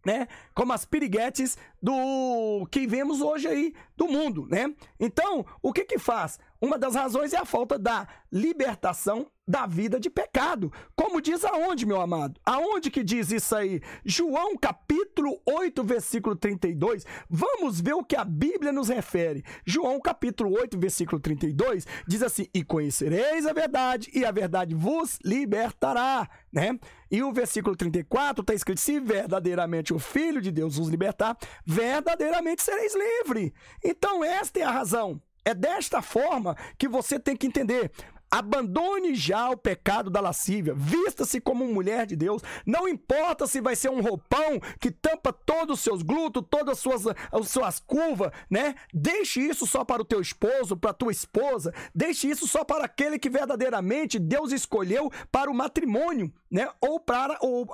A: né? Como as piriguetes do que vemos hoje aí do mundo, né? Então, o que faz? Uma das razões é a falta da libertação da vida de pecado. Como diz aonde, meu amado? Aonde que diz isso aí? João capítulo 8, versículo 32. Vamos ver o que a Bíblia nos refere. João capítulo 8, versículo 32 diz assim: e conhecereis a verdade, e a verdade vos libertará, né? E o versículo 34 está escrito: se verdadeiramente o Filho de Deus vos libertar, verdadeiramente sereis livres. Então esta é a razão. É desta forma que você tem que entender. Abandone já o pecado da lascívia, vista-se como mulher de Deus, não importa se vai ser um roupão que tampa todos os seus glúteos, todas as suas curvas, né? Deixe isso só para o teu esposo, para a tua esposa, deixe isso só para aquele que verdadeiramente Deus escolheu para o matrimônio, né? Ou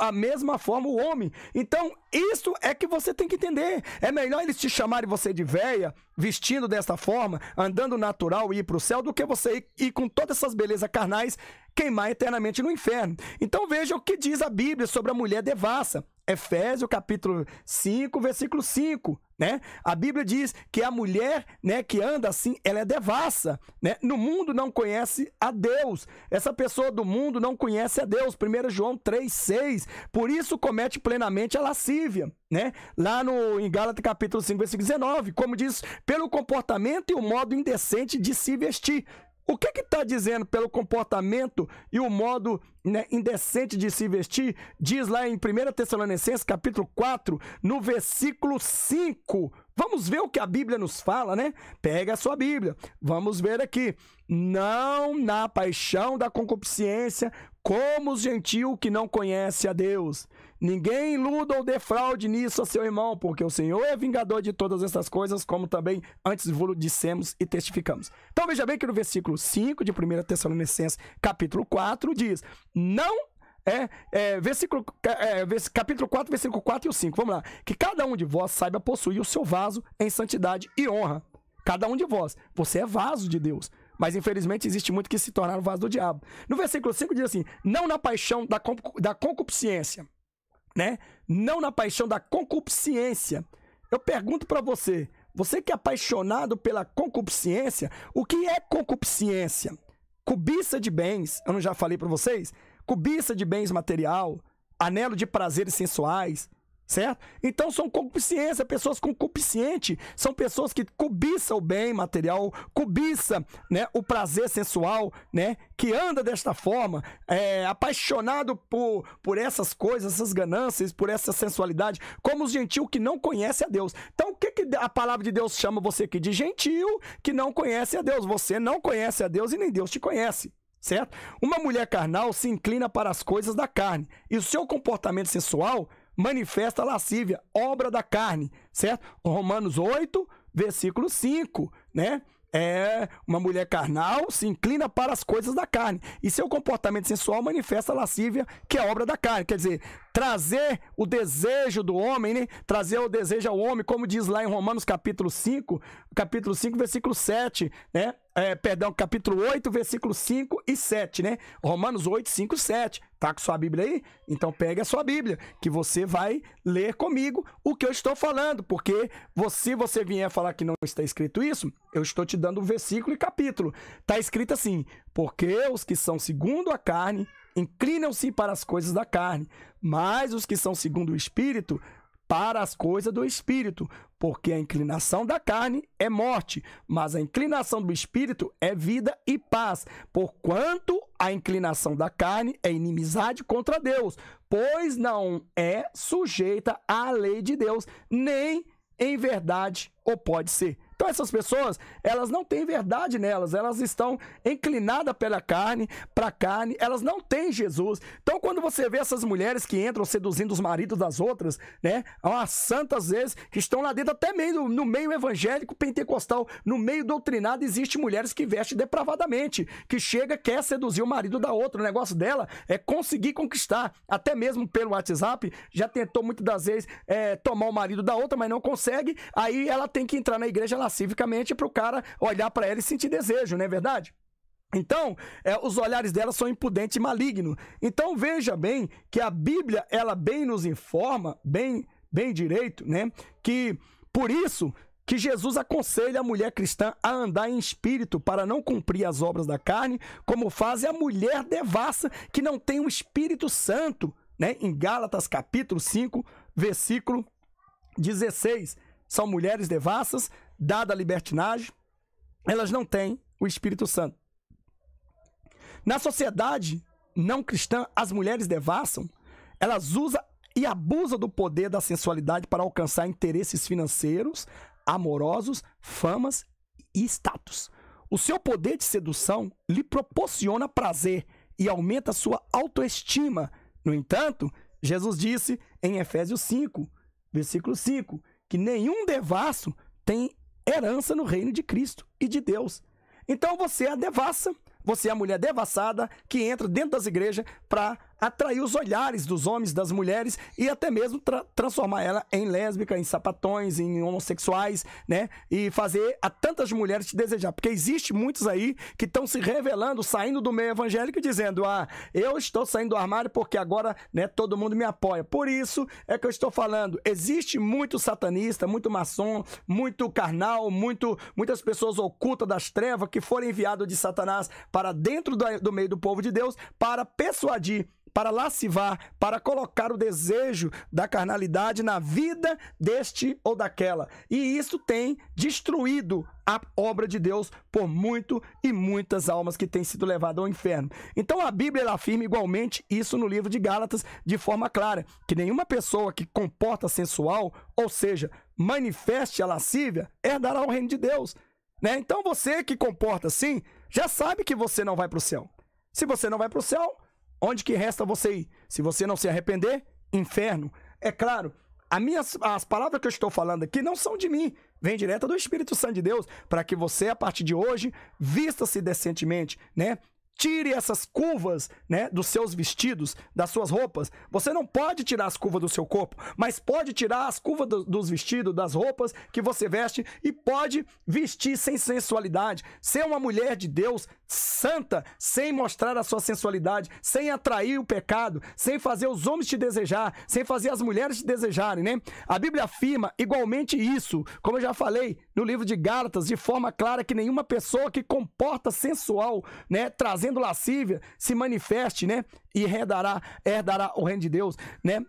A: a mesma forma o homem. Então, isso é que você tem que entender. É melhor eles te chamarem você de véia, vestindo dessa forma, andando natural e ir para o céu, do que você ir com todas essas belezas carnais, queimar eternamente no inferno. Então veja o que diz a Bíblia sobre a mulher devassa. Efésios capítulo 5, versículo 5, né? A Bíblia diz que a mulher, né, que anda assim, ela é devassa, né? No mundo não conhece a Deus. Essa pessoa do mundo não conhece a Deus. 1 João 3,6. Por isso comete plenamente a lascívia, né? Lá em Gálatas capítulo 5, versículo 19, como diz, pelo comportamento e o modo indecente de se vestir. O que está dizendo pelo comportamento e o modo, né, indecente de se vestir? Diz lá em 1 Tessalonicenses, capítulo 4, no versículo 5. Vamos ver o que a Bíblia nos fala, né? Pega a sua Bíblia. Vamos ver aqui. Não na paixão da concupiscência, como os gentios que não conhecem a Deus. Ninguém iluda ou defraude nisso a seu irmão, porque o Senhor é vingador de todas essas coisas, como também antes vos dissemos e testificamos. Então veja bem que no versículo 5 de 1 Tessalonicenses, capítulo 4, diz, capítulo 4, versículo 4 e o 5, vamos lá. Que cada um de vós saiba possuir o seu vaso em santidade e honra. Cada um de vós. Você é vaso de Deus. Mas infelizmente existe muito que se tornar o vaso do diabo. No versículo 5 diz assim, não na paixão da concupiscência, né? Não na paixão da concupiscência. Eu pergunto para você, você que é apaixonado pela concupiscência, o que é concupiscência? Cobiça de bens, eu não já falei para vocês? Cobiça de bens material, anelo de prazeres sensuais, certo? Então são concupiscência, pessoas concupiscentes são pessoas que cobiçam o bem material, cobiça, né, o prazer sensual, né, que anda desta forma, apaixonado por essas coisas, essas ganâncias, por essa sensualidade, como os gentios que não conhecem a Deus. Então o que a palavra de Deus chama você aqui? De gentio que não conhece a Deus. Você não conhece a Deus e nem Deus te conhece. Certo? Uma mulher carnal se inclina para as coisas da carne e o seu comportamento sensual manifesta a lascívia, obra da carne, certo? Romanos 8, versículo 5, né? Uma mulher carnal se inclina para as coisas da carne e seu comportamento sensual manifesta a lascívia, que é obra da carne. Quer dizer, trazer o desejo do homem, né? Trazer o desejo ao homem, como diz lá em Romanos capítulo 5, versículo 7, né? Capítulo 8, versículo 5 e 7, né? Romanos 8, 5 e 7. Tá com sua Bíblia aí? Então pegue a sua Bíblia, que você vai ler comigo o que eu estou falando, porque se você vier falar que não está escrito isso, eu estou te dando um versículo e capítulo. Tá escrito assim, porque os que são segundo a carne inclinam-se para as coisas da carne, mas os que são segundo o Espírito, para as coisas do Espírito, porque a inclinação da carne é morte, mas a inclinação do Espírito é vida e paz, porquanto a inclinação da carne é inimizade contra Deus, pois não é sujeita à lei de Deus, nem em verdade ou pode ser. Então essas pessoas, elas não têm verdade nelas, elas estão inclinadas pela carne, para a carne, elas não têm Jesus. Então quando você vê essas mulheres que entram seduzindo os maridos das outras, né, umas santas vezes que estão lá dentro, até meio no meio evangélico, pentecostal, no meio doutrinado, existe mulheres que vestem depravadamente, que chega, quer seduzir o marido da outra, o negócio dela é conseguir conquistar, até mesmo pelo WhatsApp, já tentou muitas das vezes tomar o marido da outra, mas não consegue, aí ela tem que entrar na igreja lascivicamente para o cara olhar para ela e sentir desejo, não é verdade? Então, os olhares dela são impudentes e malignos. Então, veja bem que a Bíblia, ela bem nos informa, bem direito, né? Que, por isso, que Jesus aconselha a mulher cristã a andar em espírito para não cumprir as obras da carne, como faz a mulher devassa que não tem o Espírito Santo, né? Em Gálatas capítulo 5, versículo 16. São mulheres devassas, dada a libertinagem, elas não têm o Espírito Santo. Na sociedade não cristã, as mulheres devassam, elas usam e abusam do poder da sensualidade para alcançar interesses financeiros, amorosos, famas e status. O seu poder de sedução lhe proporciona prazer e aumenta sua autoestima. No entanto, Jesus disse em Efésios 5, versículo 5, que nenhum devasso tem herança no reino de Cristo e de Deus. Então você é a devassa, você é a mulher devassada que entra dentro das igrejas para atrair os olhares dos homens, das mulheres e até mesmo transformar ela em lésbica, em sapatões, em homossexuais, né? E fazer a tantas mulheres te desejar. Porque existe muitos aí que estão se revelando, saindo do meio evangélico e dizendo: ah, eu estou saindo do armário porque agora, né, todo mundo me apoia. Por isso é que eu estou falando, existe muito satanista, muito maçom, muito carnal, muitas pessoas ocultas das trevas que foram enviadas de Satanás para dentro do meio do povo de Deus para persuadir, para lascivar, para colocar o desejo da carnalidade na vida deste ou daquela. E isso tem destruído a obra de Deus por muito e muitas almas que têm sido levadas ao inferno. Então a Bíblia ela afirma igualmente isso no livro de Gálatas de forma clara, que nenhuma pessoa que comporta sensual, ou seja, manifeste a lascívia, herdará o reino de Deus. Né? Então você que comporta assim, já sabe que você não vai para o céu. Se você não vai para o céu, onde que resta você ir? Se você não se arrepender, inferno. É claro, as palavras que eu estou falando aqui não são de mim, vem direto do Espírito Santo de Deus, para que você, a partir de hoje, vista-se decentemente, né? Tire essas curvas, né, dos seus vestidos, das suas roupas. Você não pode tirar as curvas do seu corpo, mas pode tirar as curvas dos vestidos, das roupas que você veste e pode vestir sem sensualidade. Ser uma mulher de Deus santa, sem mostrar a sua sensualidade, sem atrair o pecado, sem fazer os homens te desejar, sem fazer as mulheres te desejarem, né? A Bíblia afirma igualmente isso, como eu já falei no livro de Gálatas, de forma clara, que nenhuma pessoa que comporta sensual, né, trazendo lascívia, se manifeste, né, e herdará o reino de Deus, né?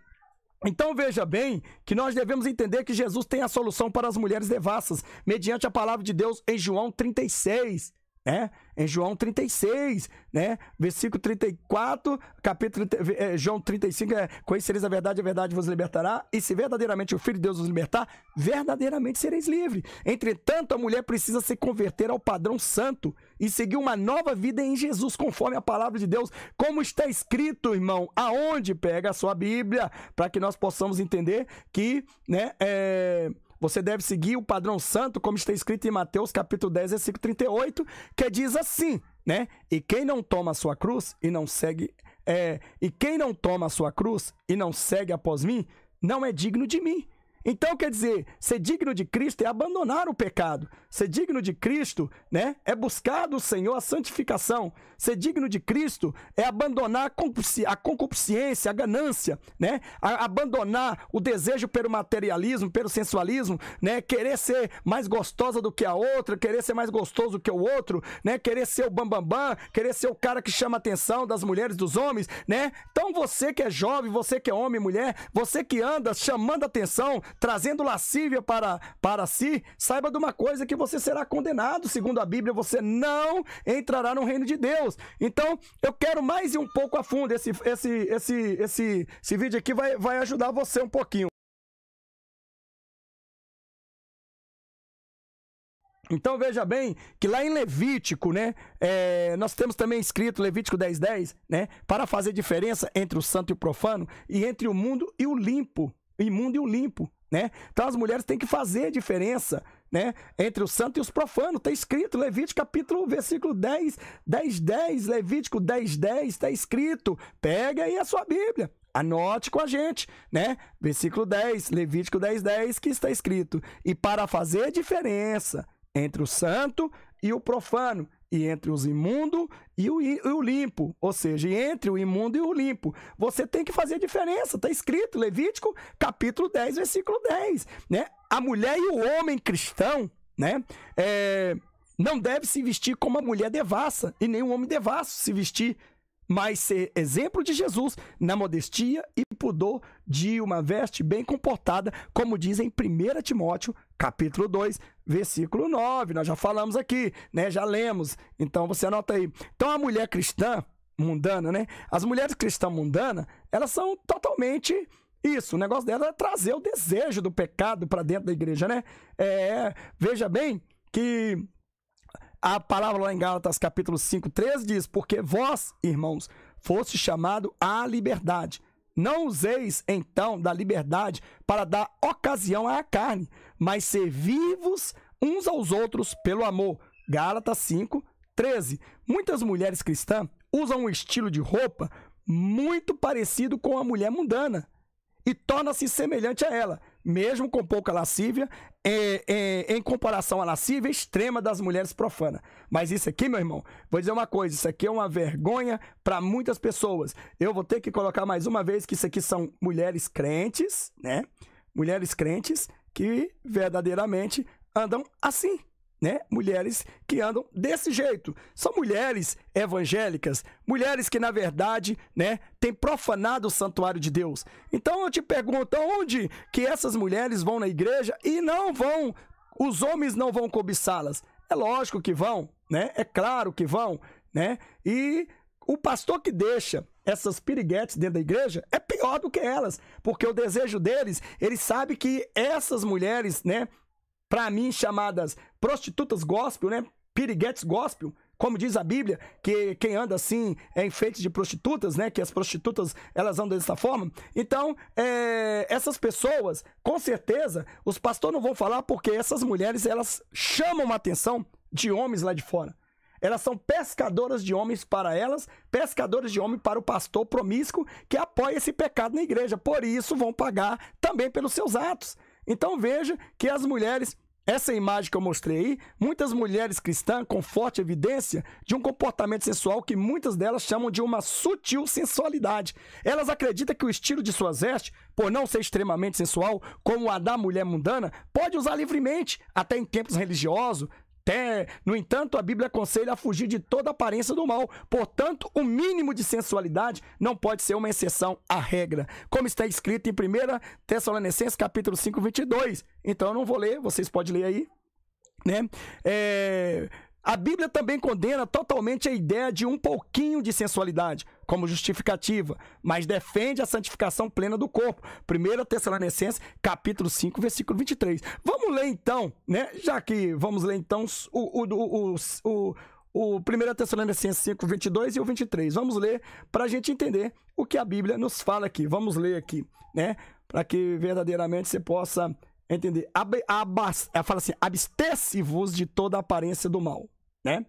A: Então veja bem que nós devemos entender que Jesus tem a solução para as mulheres devassas, mediante a palavra de Deus em João 36, né? Em João 36, né? Versículo 34, João 35, conhecereis a verdade vos libertará, e se verdadeiramente o Filho de Deus vos libertar, verdadeiramente sereis livres. Entretanto, a mulher precisa se converter ao padrão santo e seguir uma nova vida em Jesus, conforme a palavra de Deus, como está escrito, irmão, aonde? Pega a sua Bíblia, para que nós possamos entender que, né, você deve seguir o padrão santo, como está escrito em Mateus capítulo 10, versículo 38, que diz assim, né? E quem não toma a sua cruz e não segue, após mim, não é digno de mim. Então, quer dizer, ser digno de Cristo é abandonar o pecado. Ser digno de Cristo, né, é buscar do Senhor a santificação. Ser digno de Cristo é abandonar a concupiscência, a ganância, né? Abandonar o desejo pelo materialismo, pelo sensualismo, né? Querer ser mais gostosa do que a outra, querer ser mais gostoso do que o outro, né? Querer ser o bambambam, querer ser o cara que chama a atenção das mulheres, dos homens, né? Então você que é jovem, você que é homem e mulher, você que anda chamando a atenção, trazendo lascívia para si, saiba de uma coisa, que você será condenado. Segundo a Bíblia, você não entrará no reino de Deus. Então, eu quero mais ir um pouco a fundo. Esse vídeo aqui vai ajudar você um pouquinho. Então veja bem que lá em Levítico, né, nós temos também escrito Levítico 10:10, né, para fazer diferença entre o santo e o profano, e entre o mundo e o limpo, imundo e o limpo, né? Então as mulheres têm que fazer diferença, né, entre o santo e os profanos. Está escrito Levítico capítulo, versículo 10, Levítico 10:10, está escrito. Pega aí a sua Bíblia, anote com a gente, né? Versículo 10, Levítico 10:10, que está escrito: e para fazer diferença entre o santo e o profano, e entre os imundos e o limpo, ou seja, entre o imundo e o limpo, você tem que fazer diferença. Está escrito Levítico capítulo 10, versículo 10, né? A mulher e o homem cristão, né, não deve se vestir como a mulher devassa, e nem o homem devasso se vestir, mas ser exemplo de Jesus na modestia e pudor de uma veste bem comportada, como diz em 1 Timóteo, capítulo 2, versículo 9. Nós já falamos aqui, né? Já lemos. Então você anota aí. Então a mulher cristã mundana, né? As mulheres cristãs mundanas, elas são totalmente isso. O negócio dela é trazer o desejo do pecado para dentro da igreja, né? Veja bem que a palavra lá em Gálatas capítulo 5:13 diz: porque vós, irmãos, foste chamado à liberdade. Não useis, então, da liberdade para dar ocasião à carne, mas servi-vos uns aos outros pelo amor. Gálatas 5:13. Muitas mulheres cristãs usam um estilo de roupa muito parecido com a mulher mundana e torna-se semelhante a ela, mesmo com pouca lascívia, em comparação à lascívia extrema das mulheres profanas. Mas isso aqui, meu irmão, vou dizer uma coisa, isso aqui é uma vergonha para muitas pessoas. Eu vou ter que colocar mais uma vez que isso aqui são mulheres crentes, né? Mulheres crentes que verdadeiramente andam assim, né? Mulheres que andam desse jeito. São mulheres evangélicas, mulheres que, na verdade, né, têm profanado o santuário de Deus. Então eu te pergunto, onde que essas mulheres vão na igreja e não vão, os homens não vão cobiçá-las? É lógico que vão, né? É claro que vão, né? E o pastor que deixa essas piriguetes dentro da igreja é pior do que elas, porque o desejo deles, ele sabe que essas mulheres, né, para mim chamadas prostitutas gospel, né, piriguetes gospel, como diz a Bíblia, que quem anda assim é enfeite de prostitutas, né, que as prostitutas elas andam dessa forma. Então, essas pessoas, com certeza, os pastores não vão falar porque essas mulheres, elas chamam a atenção de homens lá de fora. Elas são pescadoras de homens para elas, pescadores de homem para o pastor promíscuo que apoia esse pecado na igreja. Por isso vão pagar também pelos seus atos. Então veja que as mulheres, essa imagem que eu mostrei aí, muitas mulheres cristãs com forte evidência de um comportamento sensual que muitas delas chamam de uma sutil sensualidade. Elas acreditam que o estilo de suas vestes, por não ser extremamente sensual, como a da mulher mundana, pode usar livremente, até em templos religiosos. No entanto, a Bíblia aconselha a fugir de toda aparência do mal. Portanto, o mínimo de sensualidade não pode ser uma exceção à regra, como está escrito em 1 Tessalonicenses capítulo 5, 22. Então eu não vou ler, vocês podem ler aí, né? A Bíblia também condena totalmente a ideia de um pouquinho de sensualidade como justificativa, mas defende a santificação plena do corpo. 1 Tessalonicenses, capítulo 5, versículo 23. Vamos ler então, né? Já que vamos ler então o 1 Tessalonicenses 5, 22 e o 23. Vamos ler para a gente entender o que a Bíblia nos fala aqui. Vamos ler aqui, né? Para que verdadeiramente você possa entender. Fala assim, abstece-vos de toda aparência do mal, né?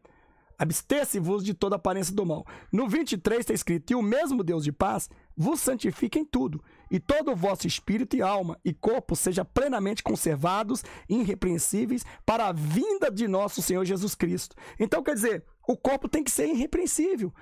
A: Abstece-vos de toda aparência do mal. No 23 está escrito: e o mesmo Deus de paz vos santifique em tudo, e todo o vosso espírito e alma e corpo seja plenamente conservados, irrepreensíveis, para a vinda de nosso Senhor Jesus Cristo. Então, quer dizer, o corpo tem que ser irrepreensível,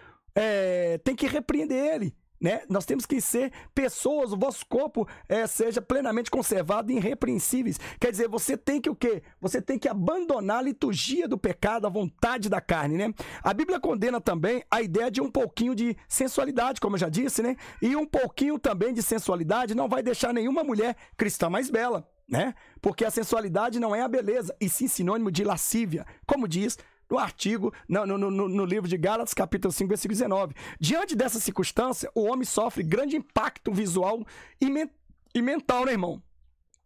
A: tem que repreender ele, né? Nós temos que ser pessoas, o vosso corpo seja plenamente conservado e irrepreensíveis. Quer dizer, você tem que o quê? Você tem que abandonar a liturgia do pecado, a vontade da carne, né? A Bíblia condena também a ideia de um pouquinho de sensualidade, como eu já disse, né? E um pouquinho também de sensualidade não vai deixar nenhuma mulher cristã mais bela, né? Porque a sensualidade não é a beleza, e sim sinônimo de lascívia, como diz no artigo, no livro de Gálatas, capítulo 5, versículo 19. Diante dessa circunstância, o homem sofre grande impacto visual e mental, né, irmão?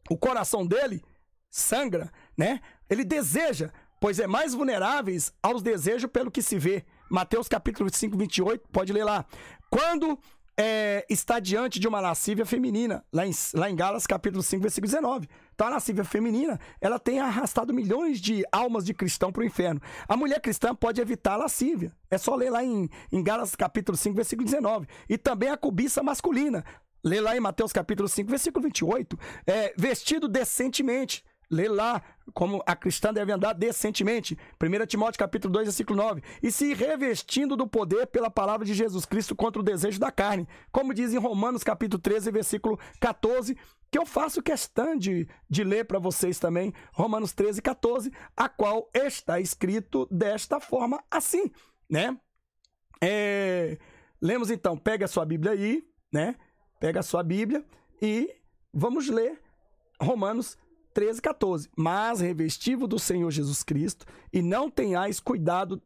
A: O coração dele sangra, né? Ele deseja, pois é mais vulneráveis aos desejos pelo que se vê. Mateus, capítulo 5, 28, pode ler lá. Quando está diante de uma lascívia feminina, lá em Gálatas, capítulo 5, versículo 19. Então a lascívia feminina, ela tem arrastado milhões de almas de cristão para o inferno. A mulher cristã pode evitar a lascívia. É só ler lá em Gálatas, capítulo 5, versículo 19. E também a cobiça masculina. Lê lá em Mateus, capítulo 5, versículo 28. Vestido decentemente. Lê lá como a cristã deve andar decentemente. 1 Timóteo capítulo 2, versículo 9. E se revestindo do poder pela palavra de Jesus Cristo contra o desejo da carne. Como diz em Romanos capítulo 13, versículo 14, que eu faço questão de ler para vocês também. Romanos 13, 14, a qual está escrito desta forma assim, né? Lemos então, pega a sua Bíblia aí, né? Pega a sua Bíblia e vamos ler Romanos 13, 14. Mas revesti-vos do Senhor Jesus Cristo e não tenhais cuidado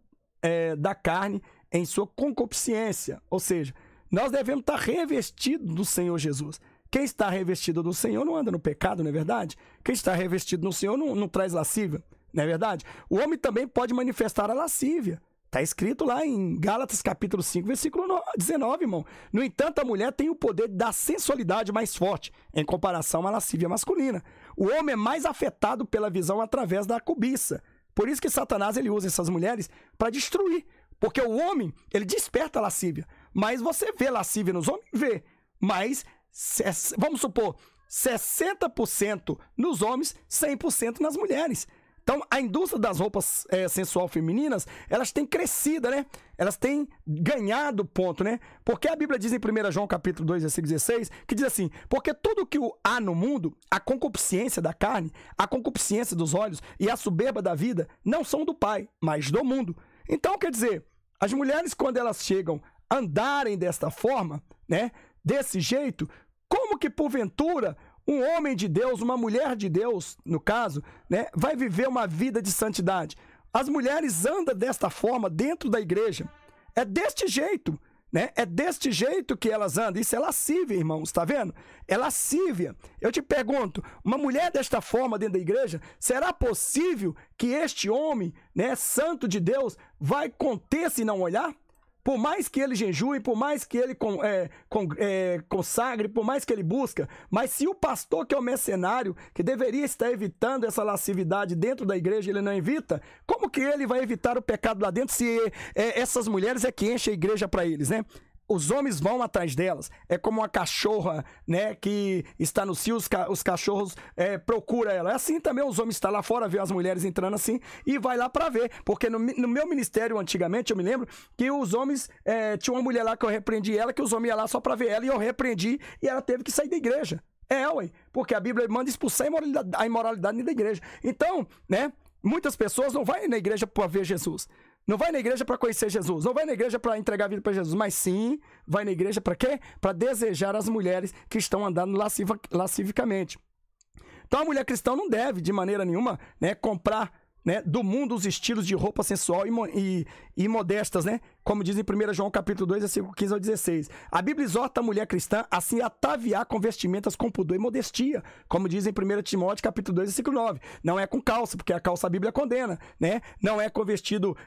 A: da carne em sua concupiscência. Ou seja, nós devemos estar revestidos do Senhor Jesus. Quem está revestido do Senhor não anda no pecado, não é verdade? Quem está revestido no Senhor não traz lascívia, não é verdade? O homem também pode manifestar a lascívia. Está escrito lá em Gálatas capítulo 5, versículo 19, irmão. No entanto, a mulher tem o poder da sensualidade mais forte em comparação à lascívia masculina. O homem é mais afetado pela visão através da cobiça. Por isso que Satanás ele usa essas mulheres para destruir. Porque o homem, ele desperta a lascívia. Mas você vê lascívia nos homens? Vê. Mas, vamos supor, 60% nos homens, 100% nas mulheres. Então, a indústria das roupas sensual femininas, elas têm crescido, né? Elas têm ganhado ponto, né? Porque a Bíblia diz em 1 João capítulo 2, versículo 16, que diz assim, porque tudo que há no mundo, a concupiscência da carne, a concupiscência dos olhos e a soberba da vida, não são do Pai, mas do mundo. Então, quer dizer, as mulheres, quando elas chegam a andarem desta forma, né? Desse jeito, como que porventura um homem de Deus, uma mulher de Deus, no caso, né, vai viver uma vida de santidade? As mulheres andam desta forma dentro da igreja. É deste jeito, né? É deste jeito que elas andam. Isso é lascívia, irmãos, tá vendo? É lascívia. Eu te pergunto, uma mulher desta forma dentro da igreja, será possível que este homem, né, santo de Deus, vai conter-se e não olhar? Por mais que ele jejue, por mais que ele consagre, por mais que ele busca, mas se o pastor, que é o mercenário, que deveria estar evitando essa lascividade dentro da igreja, ele não evita, como que ele vai evitar o pecado lá dentro se essas mulheres é que enchem a igreja para eles, né? Os homens vão atrás delas. É como uma cachorra, né, que está no cio, os cachorros procuram ela. É assim também os homens estão lá fora, vê as mulheres entrando assim e vai lá para ver. Porque no meu ministério, antigamente, eu me lembro que os homens... tinha uma mulher lá que eu repreendi ela, que os homens iam lá só para ver ela, e eu repreendi, e ela teve que sair da igreja. Ué, porque a Bíblia manda expulsar a imoralidade da igreja. Então, né, muitas pessoas não vão na igreja para ver Jesus. Não vai na igreja para conhecer Jesus, não vai na igreja para entregar a vida para Jesus, mas sim vai na igreja para quê? Para desejar as mulheres que estão andando lascivicamente. Então a mulher cristã não deve, de maneira nenhuma, né, comprar, né, do mundo os estilos de roupa sensual e modestas, né? Como diz em 1 João capítulo 2, versículo 15 ao 16. A Bíblia exorta a mulher cristã assim a ataviar com vestimentas com pudor e modestia, como diz em 1 Timóteo capítulo 2, versículo 9. Não é com calça, porque a calça a Bíblia condena, né? Não é com vestido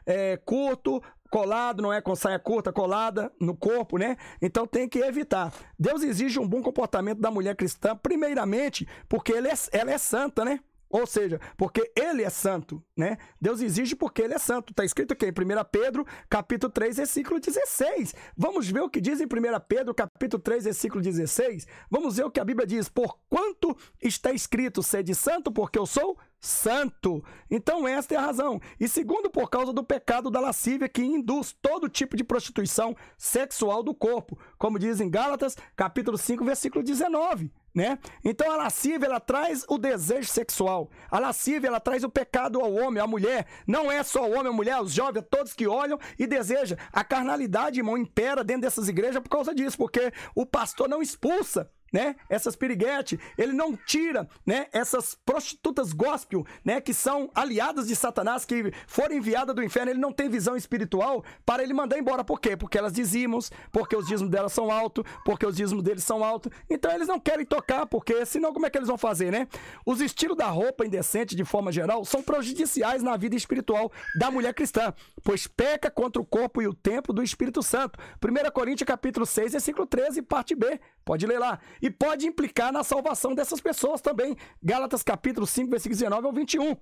A: curto, colado, não é com saia curta, colada no corpo, né? Então tem que evitar. Deus exige um bom comportamento da mulher cristã, primeiramente, porque ela é santa, né? Ou seja, porque ele é santo, né? Deus exige porque ele é santo. Está escrito aqui em 1 Pedro, capítulo 3, versículo 16. Vamos ver o que diz em 1 Pedro, capítulo 3, versículo 16. Vamos ver o que a Bíblia diz. Porquanto está escrito, sede santo, porque eu sou santo. Então esta é a razão. E segundo, por causa do pecado da lascívia, que induz todo tipo de prostituição sexual do corpo. Como diz em Gálatas, capítulo 5, versículo 19. Né? Então a lascívia, ela traz o desejo sexual. A lascívia, ela traz o pecado ao homem, à mulher. Não é só o homem, a mulher, os jovens, todos que olham e desejam. A carnalidade, irmão, impera dentro dessas igrejas por causa disso, porque o pastor não expulsa, né, essas piriguetes, ele não tira, né, essas prostitutas gospel, né, que são aliadas de Satanás, que foram enviadas do inferno. Ele não tem visão espiritual para ele mandar embora. Por quê? Porque elas dizimam, porque os dízimos delas são altos, porque os dízimos deles são altos. Então eles não querem tocar, porque senão como é que eles vão fazer, né? Os estilos da roupa indecente, de forma geral, são prejudiciais na vida espiritual da mulher cristã, pois peca contra o corpo e o templo do Espírito Santo. 1 Coríntios capítulo 6, versículo 13, parte B. Pode ler lá. E pode implicar na salvação dessas pessoas também. Gálatas capítulo 5, versículo 19 ao 21.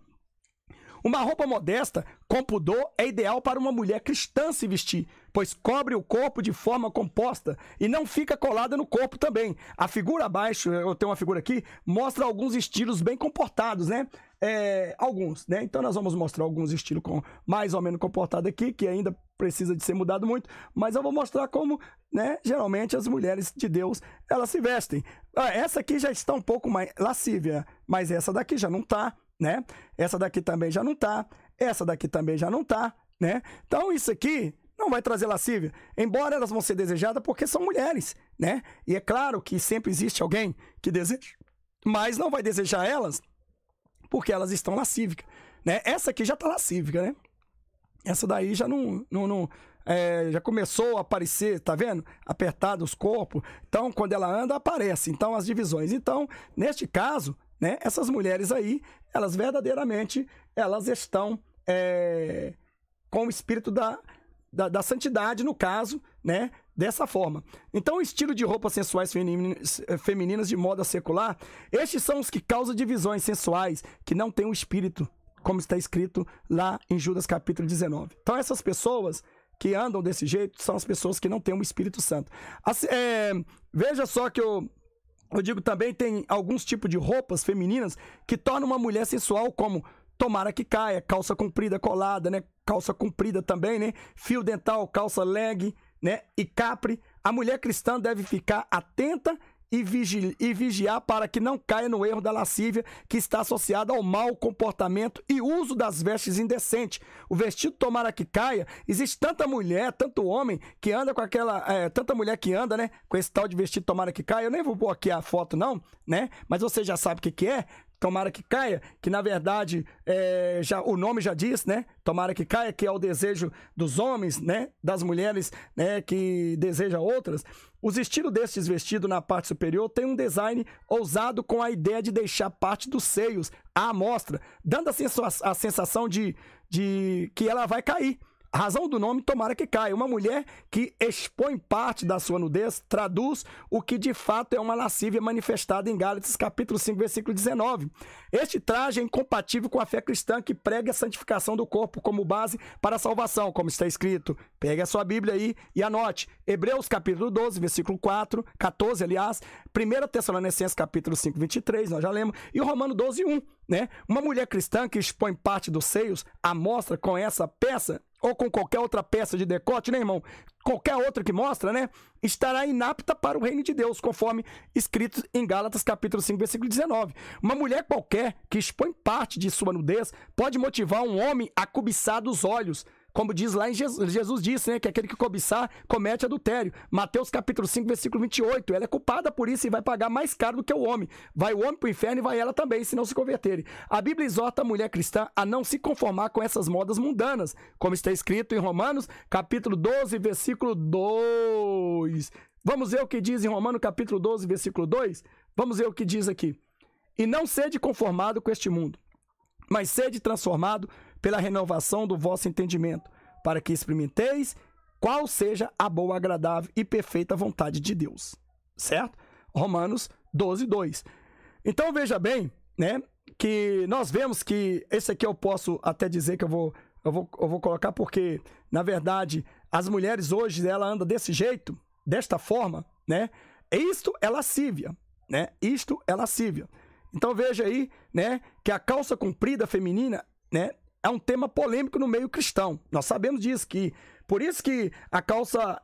A: Uma roupa modesta, com pudor, é ideal para uma mulher cristã se vestir, pois cobre o corpo de forma composta e não fica colada no corpo também. A figura abaixo, eu tenho uma figura aqui, mostra alguns estilos bem comportados, né? Alguns, né? Então nós vamos mostrar alguns estilos mais ou menos comportados aqui, que ainda precisa de ser mudado muito, mas eu vou mostrar como, né, geralmente as mulheres de Deus, elas se vestem. Essa aqui já está um pouco mais lascívia, mas essa daqui já não tá, né? Essa daqui também já não tá, essa daqui também já não tá, né? Então isso aqui não vai trazer lascívia, embora elas vão ser desejadas porque são mulheres, né? E é claro que sempre existe alguém que deseja, mas não vai desejar elas porque elas estão lascívicas, né? Essa aqui já tá lascívica, né? Essa daí já já começou a aparecer, tá vendo? Apertado os corpos. Então, quando ela anda, aparece. Então, as divisões. Então, neste caso, né? Essas mulheres aí, elas verdadeiramente, elas estão com o espírito da santidade, no caso, né? Dessa forma. Então, o estilo de roupas sensuais femininas de moda secular, estes são os que causam divisões sensuais, que não têm o espírito, como está escrito lá em Judas capítulo 19. Então, essas pessoas que andam desse jeito são as pessoas que não têm o Espírito Santo. Assim, veja só que eu digo também, tem alguns tipos de roupas femininas que tornam uma mulher sensual, como tomara que caia, calça comprida colada, né? Calça comprida também, né? Fio dental, calça leg, né? E capri. A mulher cristã deve ficar atenta e vigiar para que não caia no erro da lascívia, que está associada ao mau comportamento e uso das vestes indecentes. O vestido tomara que caia. Existe tanta mulher, tanto homem que anda com aquela, tanta mulher que anda, né, com esse tal de vestido tomara que caia. Eu nem vou pôr aqui a foto não, né, mas você já sabe o que é. Tomara que caia, que na verdade o nome já diz, né? Tomara que caia, que é o desejo dos homens, né? Das mulheres, né? Que deseja outras. Os estilos destes vestidos na parte superior tem um design ousado com a ideia de deixar parte dos seios à mostra, dando a sensação de que ela vai cair. A razão do nome, tomara que caia. Uma mulher que expõe parte da sua nudez traduz o que de fato é uma lascívia manifestada em Gálatas capítulo 5, versículo 19. Este traje é incompatível com a fé cristã que prega a santificação do corpo como base para a salvação, como está escrito. Pegue a sua Bíblia aí e anote. Hebreus capítulo 12, versículo 14, aliás. 1 Tessalonicenses capítulo 5, 23, nós já lemos. E o Romano 12, 1, né? Uma mulher cristã que expõe parte dos seios à mostra com essa peça ou com qualquer outra peça de decote, né, irmão? Qualquer outra que mostra, né? Estará inapta para o reino de Deus, conforme escrito em Gálatas capítulo 5, versículo 19. Uma mulher qualquer que expõe parte de sua nudez pode motivar um homem a cobiçar dos olhos. Como diz lá em Jesus disse, né, que aquele que cobiçar comete adultério. Mateus capítulo 5, versículo 28. Ela é culpada por isso e vai pagar mais caro do que o homem. Vai o homem para o inferno e vai ela também, se não se converterem. A Bíblia exorta a mulher cristã a não se conformar com essas modas mundanas, como está escrito em Romanos capítulo 12, versículo 2. Vamos ver o que diz em Romanos capítulo 12, versículo 2? Vamos ver o que diz aqui. E não sede conformado com este mundo, mas sede transformado pela renovação do vosso entendimento, para que experimenteis qual seja a boa, agradável e perfeita vontade de Deus. Certo? Romanos 12, 2. Então veja bem, né, que nós vemos que esse aqui eu posso até dizer que eu vou colocar porque, na verdade, as mulheres hoje, ela anda desse jeito, desta forma, né? Isto é lascívia, né? Isto é lascívia. Então veja aí, né, que a calça comprida feminina, né, é um tema polêmico no meio cristão. Nós sabemos disso, que por isso que a calça,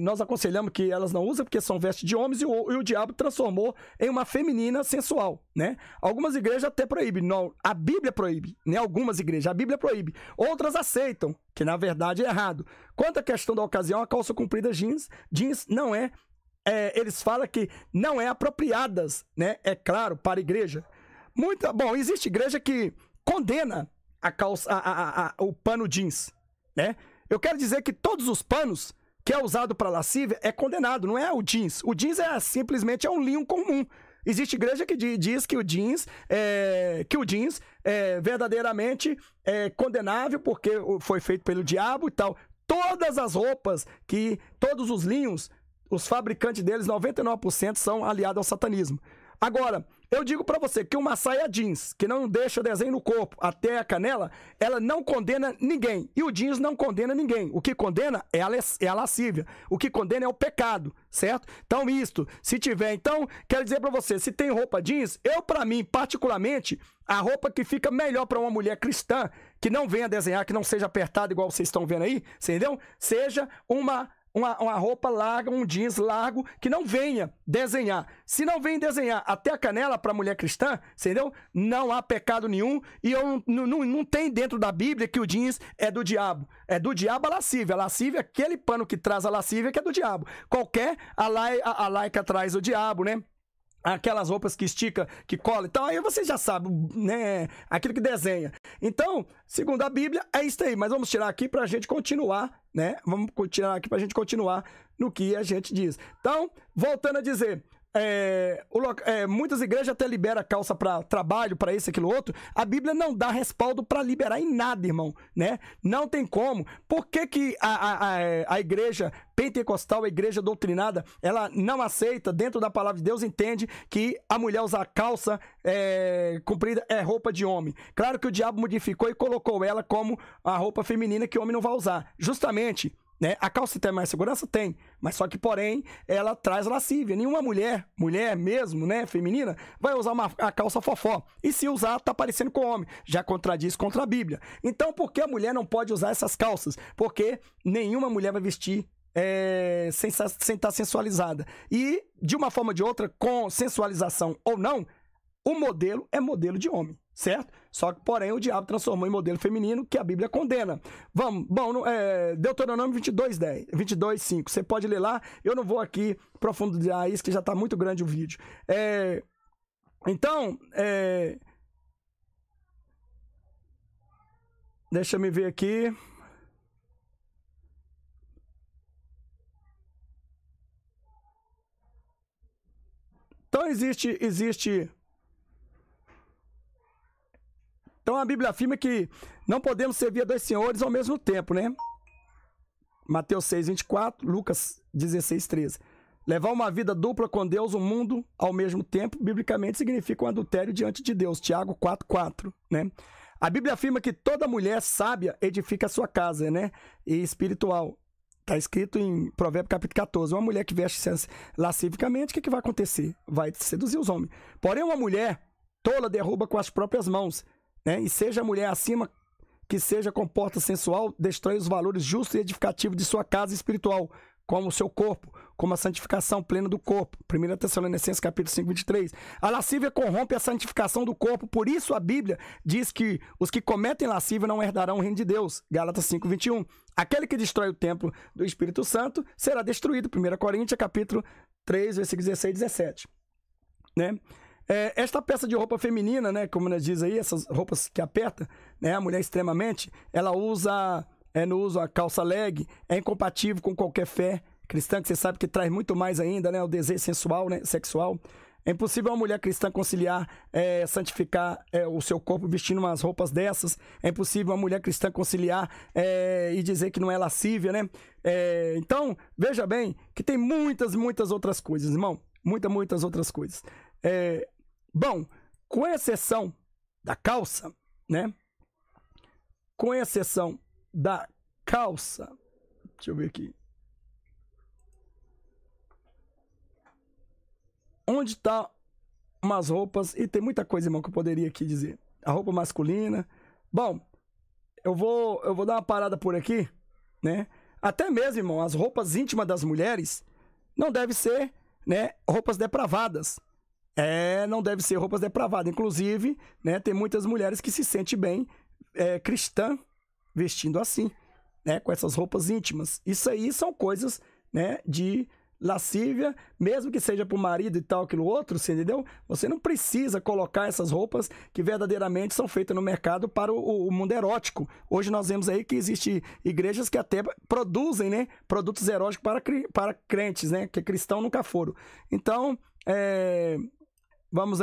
A: nós aconselhamos que elas não usem, porque são vestes de homens, e o diabo transformou em uma feminina sensual, né? Algumas igrejas até proíbem, não, a Bíblia proíbe, né? Algumas igrejas, a Bíblia proíbe. Outras aceitam, que na verdade é errado. Quanto à questão da ocasião, a calça comprida jeans não eles falam que não é apropriadas, né? É claro, para a igreja. Bom, existe igreja que condena a calça, o pano jeans, né? Eu quero dizer que todos os panos que é usado para lascívia é condenado, não é o jeans. O jeans simplesmente um linho comum. Existe igreja que diz que o jeans é verdadeiramente condenável porque foi feito pelo diabo e tal. Todas as roupas, todos os linhos, os fabricantes deles, 99% são aliados ao satanismo. Agora, eu digo pra você que uma saia jeans, que não deixa desenho no corpo até a canela, ela não condena ninguém. E o jeans não condena ninguém. O que condena é a lascívia. O que condena é o pecado, certo? Então, se tiver... Então, quero dizer pra você, se tem roupa jeans, pra mim, particularmente, a roupa que fica melhor pra uma mulher cristã, que não venha desenhar, que não seja apertada igual vocês estão vendo aí, entendeu? Seja uma roupa larga, um jeans largo, que não venha desenhar. Se não vem desenhar até a canela para mulher cristã, entendeu? Não há pecado nenhum e não tem dentro da Bíblia que o jeans é do diabo. É do diabo a lascívia. A lascívia é aquele pano que traz a lascívia que é do diabo. A laica traz o diabo, né? Aquelas roupas que estica, que cola. Então, aí você já sabe, né? Aquilo que desenha. Então, segundo a Bíblia, é isso aí. Mas vamos tirar aqui pra gente continuar, né? Vamos tirar aqui pra gente continuar no que a gente diz. Então, voltando a dizer, muitas igrejas até liberam a calça para trabalho, para isso, aquilo, outro. A Bíblia não dá respaldo para liberar em nada, irmão, né? Não tem como. Por que a igreja pentecostal, a igreja doutrinada, ela não aceita, dentro da palavra de Deus, entende que a mulher usar calça comprida é roupa de homem? Claro que o diabo modificou e colocou ela como a roupa feminina que o homem não vai usar. Justamente, né? A calça tem mais segurança? Tem. Mas só que, porém, ela traz lascívia. Nenhuma mulher mesmo, né, feminina, vai usar a calça fofó. E se usar, tá parecendo com o homem. Já contradiz contra a Bíblia. Então, por que a mulher não pode usar essas calças? Porque nenhuma mulher vai vestir sem estar sensualizada. E, de uma forma ou de outra, com sensualização ou não, o modelo é modelo de homem, certo? Só que, porém, o diabo transformou em modelo feminino, que a Bíblia condena. Vamos, bom, Deuteronômio 22:5. Você pode ler lá, eu não vou aqui aprofundar isso, que já está muito grande o vídeo. Então, deixa eu ver aqui. Então, existe... Então a Bíblia afirma que não podemos servir a dois senhores ao mesmo tempo, né? Mateus 6:24, Lucas 16:13. Levar uma vida dupla com Deus, o mundo, ao mesmo tempo, biblicamente significa um adultério diante de Deus. Tiago 4:4, né? A Bíblia afirma que toda mulher sábia edifica a sua casa, né? E espiritual. Está escrito em Provérbios capítulo 14. Uma mulher que veste lascivamente, o que vai acontecer? Vai seduzir os homens. Porém, uma mulher tola derruba com as próprias mãos, né? E seja a mulher acima que seja com porta sensual, destrói os valores justos e edificativos de sua casa espiritual, como o seu corpo, como a santificação plena do corpo. 1 Tessalonicenses capítulo 5:23. A lascívia corrompe a santificação do corpo, por isso a Bíblia diz que os que cometem lascívia não herdarão o reino de Deus. Gálatas 5:21. Aquele que destrói o templo do Espírito Santo será destruído. 1 Coríntios capítulo 3, versículos 16 e 17. Né? Esta peça de roupa feminina, né, como nós diz aí, essas roupas que aperta, né, a mulher extremamente, ela usa, no uso a calça leg, é incompatível com qualquer fé cristã, que você sabe que traz muito mais ainda, né, o desejo sensual, né, sexual. É impossível uma mulher cristã conciliar, santificar o seu corpo vestindo umas roupas dessas. É impossível uma mulher cristã conciliar e dizer que não é lascívia, né? Então, veja bem que tem muitas outras coisas, irmão. Muitas outras coisas. Bom, com exceção da calça, né? Com exceção da calça, deixa eu ver aqui. Onde tá umas roupas, e tem muita coisa, irmão, que eu poderia aqui dizer. A roupa masculina. Bom, eu vou dar uma parada por aqui, né? Até mesmo, irmão, as roupas íntimas das mulheres não devem ser, né, roupas depravadas. Não deve ser roupas depravadas. Inclusive, né, tem muitas mulheres que se sentem bem cristã vestindo assim, né, com essas roupas íntimas. Isso aí são coisas, né, de lascívia, mesmo que seja para o marido e tal, aquilo outro, você entendeu? Você não precisa colocar essas roupas que verdadeiramente são feitas no mercado para o mundo erótico. Hoje nós vemos aí que existem igrejas que até produzem, né, produtos eróticos para crentes, né, que cristão nunca foram. Então, vamos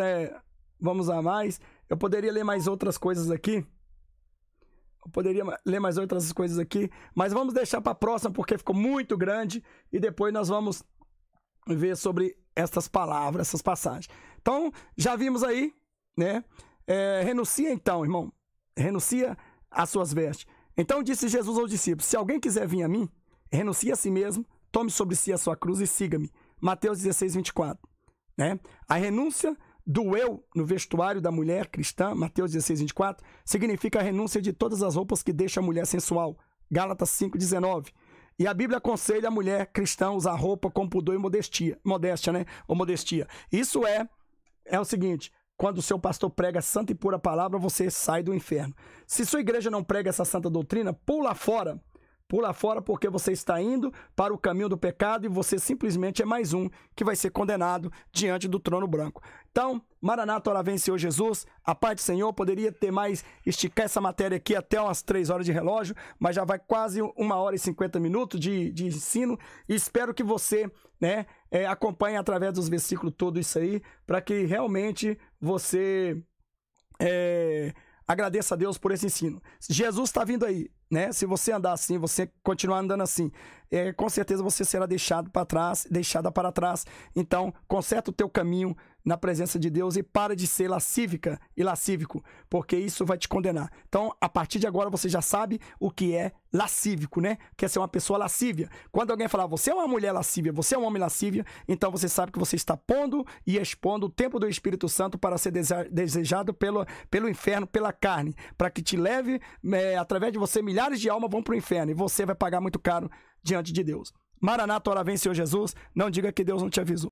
A: a mais. Eu poderia ler mais outras coisas aqui. Mas vamos deixar para a próxima, porque ficou muito grande, e depois nós vamos ver sobre estas palavras, essas passagens. Então, já vimos aí, né? Renuncia então, irmão. Renuncia às suas vestes. Então disse Jesus aos discípulos: se alguém quiser vir a mim, renuncie a si mesmo, tome sobre si a sua cruz e siga-me. Mateus 16:24. Né? A renúncia do eu no vestuário da mulher cristã, Mateus 16:24, significa a renúncia de todas as roupas que deixam a mulher sensual, Gálatas 5:19. E a Bíblia aconselha a mulher cristã a usar roupa com pudor e modéstia, né? Ou modestia. Isso é o seguinte: quando o seu pastor prega santa e pura palavra, você sai do inferno. Se sua igreja não prega essa santa doutrina, pula fora. Pula fora porque você está indo para o caminho do pecado e você simplesmente é mais um que vai ser condenado diante do trono branco. Então, Maranata, ora vem, Senhor Jesus, a paz do Senhor. Poderia ter mais, esticar essa matéria aqui até umas 3 horas de relógio, mas já vai quase 1h50 de ensino, e espero que você, né, acompanhe através dos versículos tudo isso aí, para que realmente você agradeça a Deus por esse ensino. Jesus está vindo aí, né? Se você andar assim, você continuar andando assim, com certeza você será deixada para trás. Então, conserta o teu caminho na presença de Deus e para de ser lascívica e lascívico, porque isso vai te condenar. Então, a partir de agora, você já sabe o que é lascívico, né? Quer ser uma pessoa lascívia. Quando alguém falar, você é uma mulher lascívia, você é um homem lascívia, então você sabe que você está pondo e expondo o templo do Espírito Santo para ser desejado pelo inferno, pela carne, para que te leve, através de você, milhares de almas vão para o inferno, e você vai pagar muito caro diante de Deus. Maranata, ora vem, Senhor Jesus. Não diga que Deus não te avisou.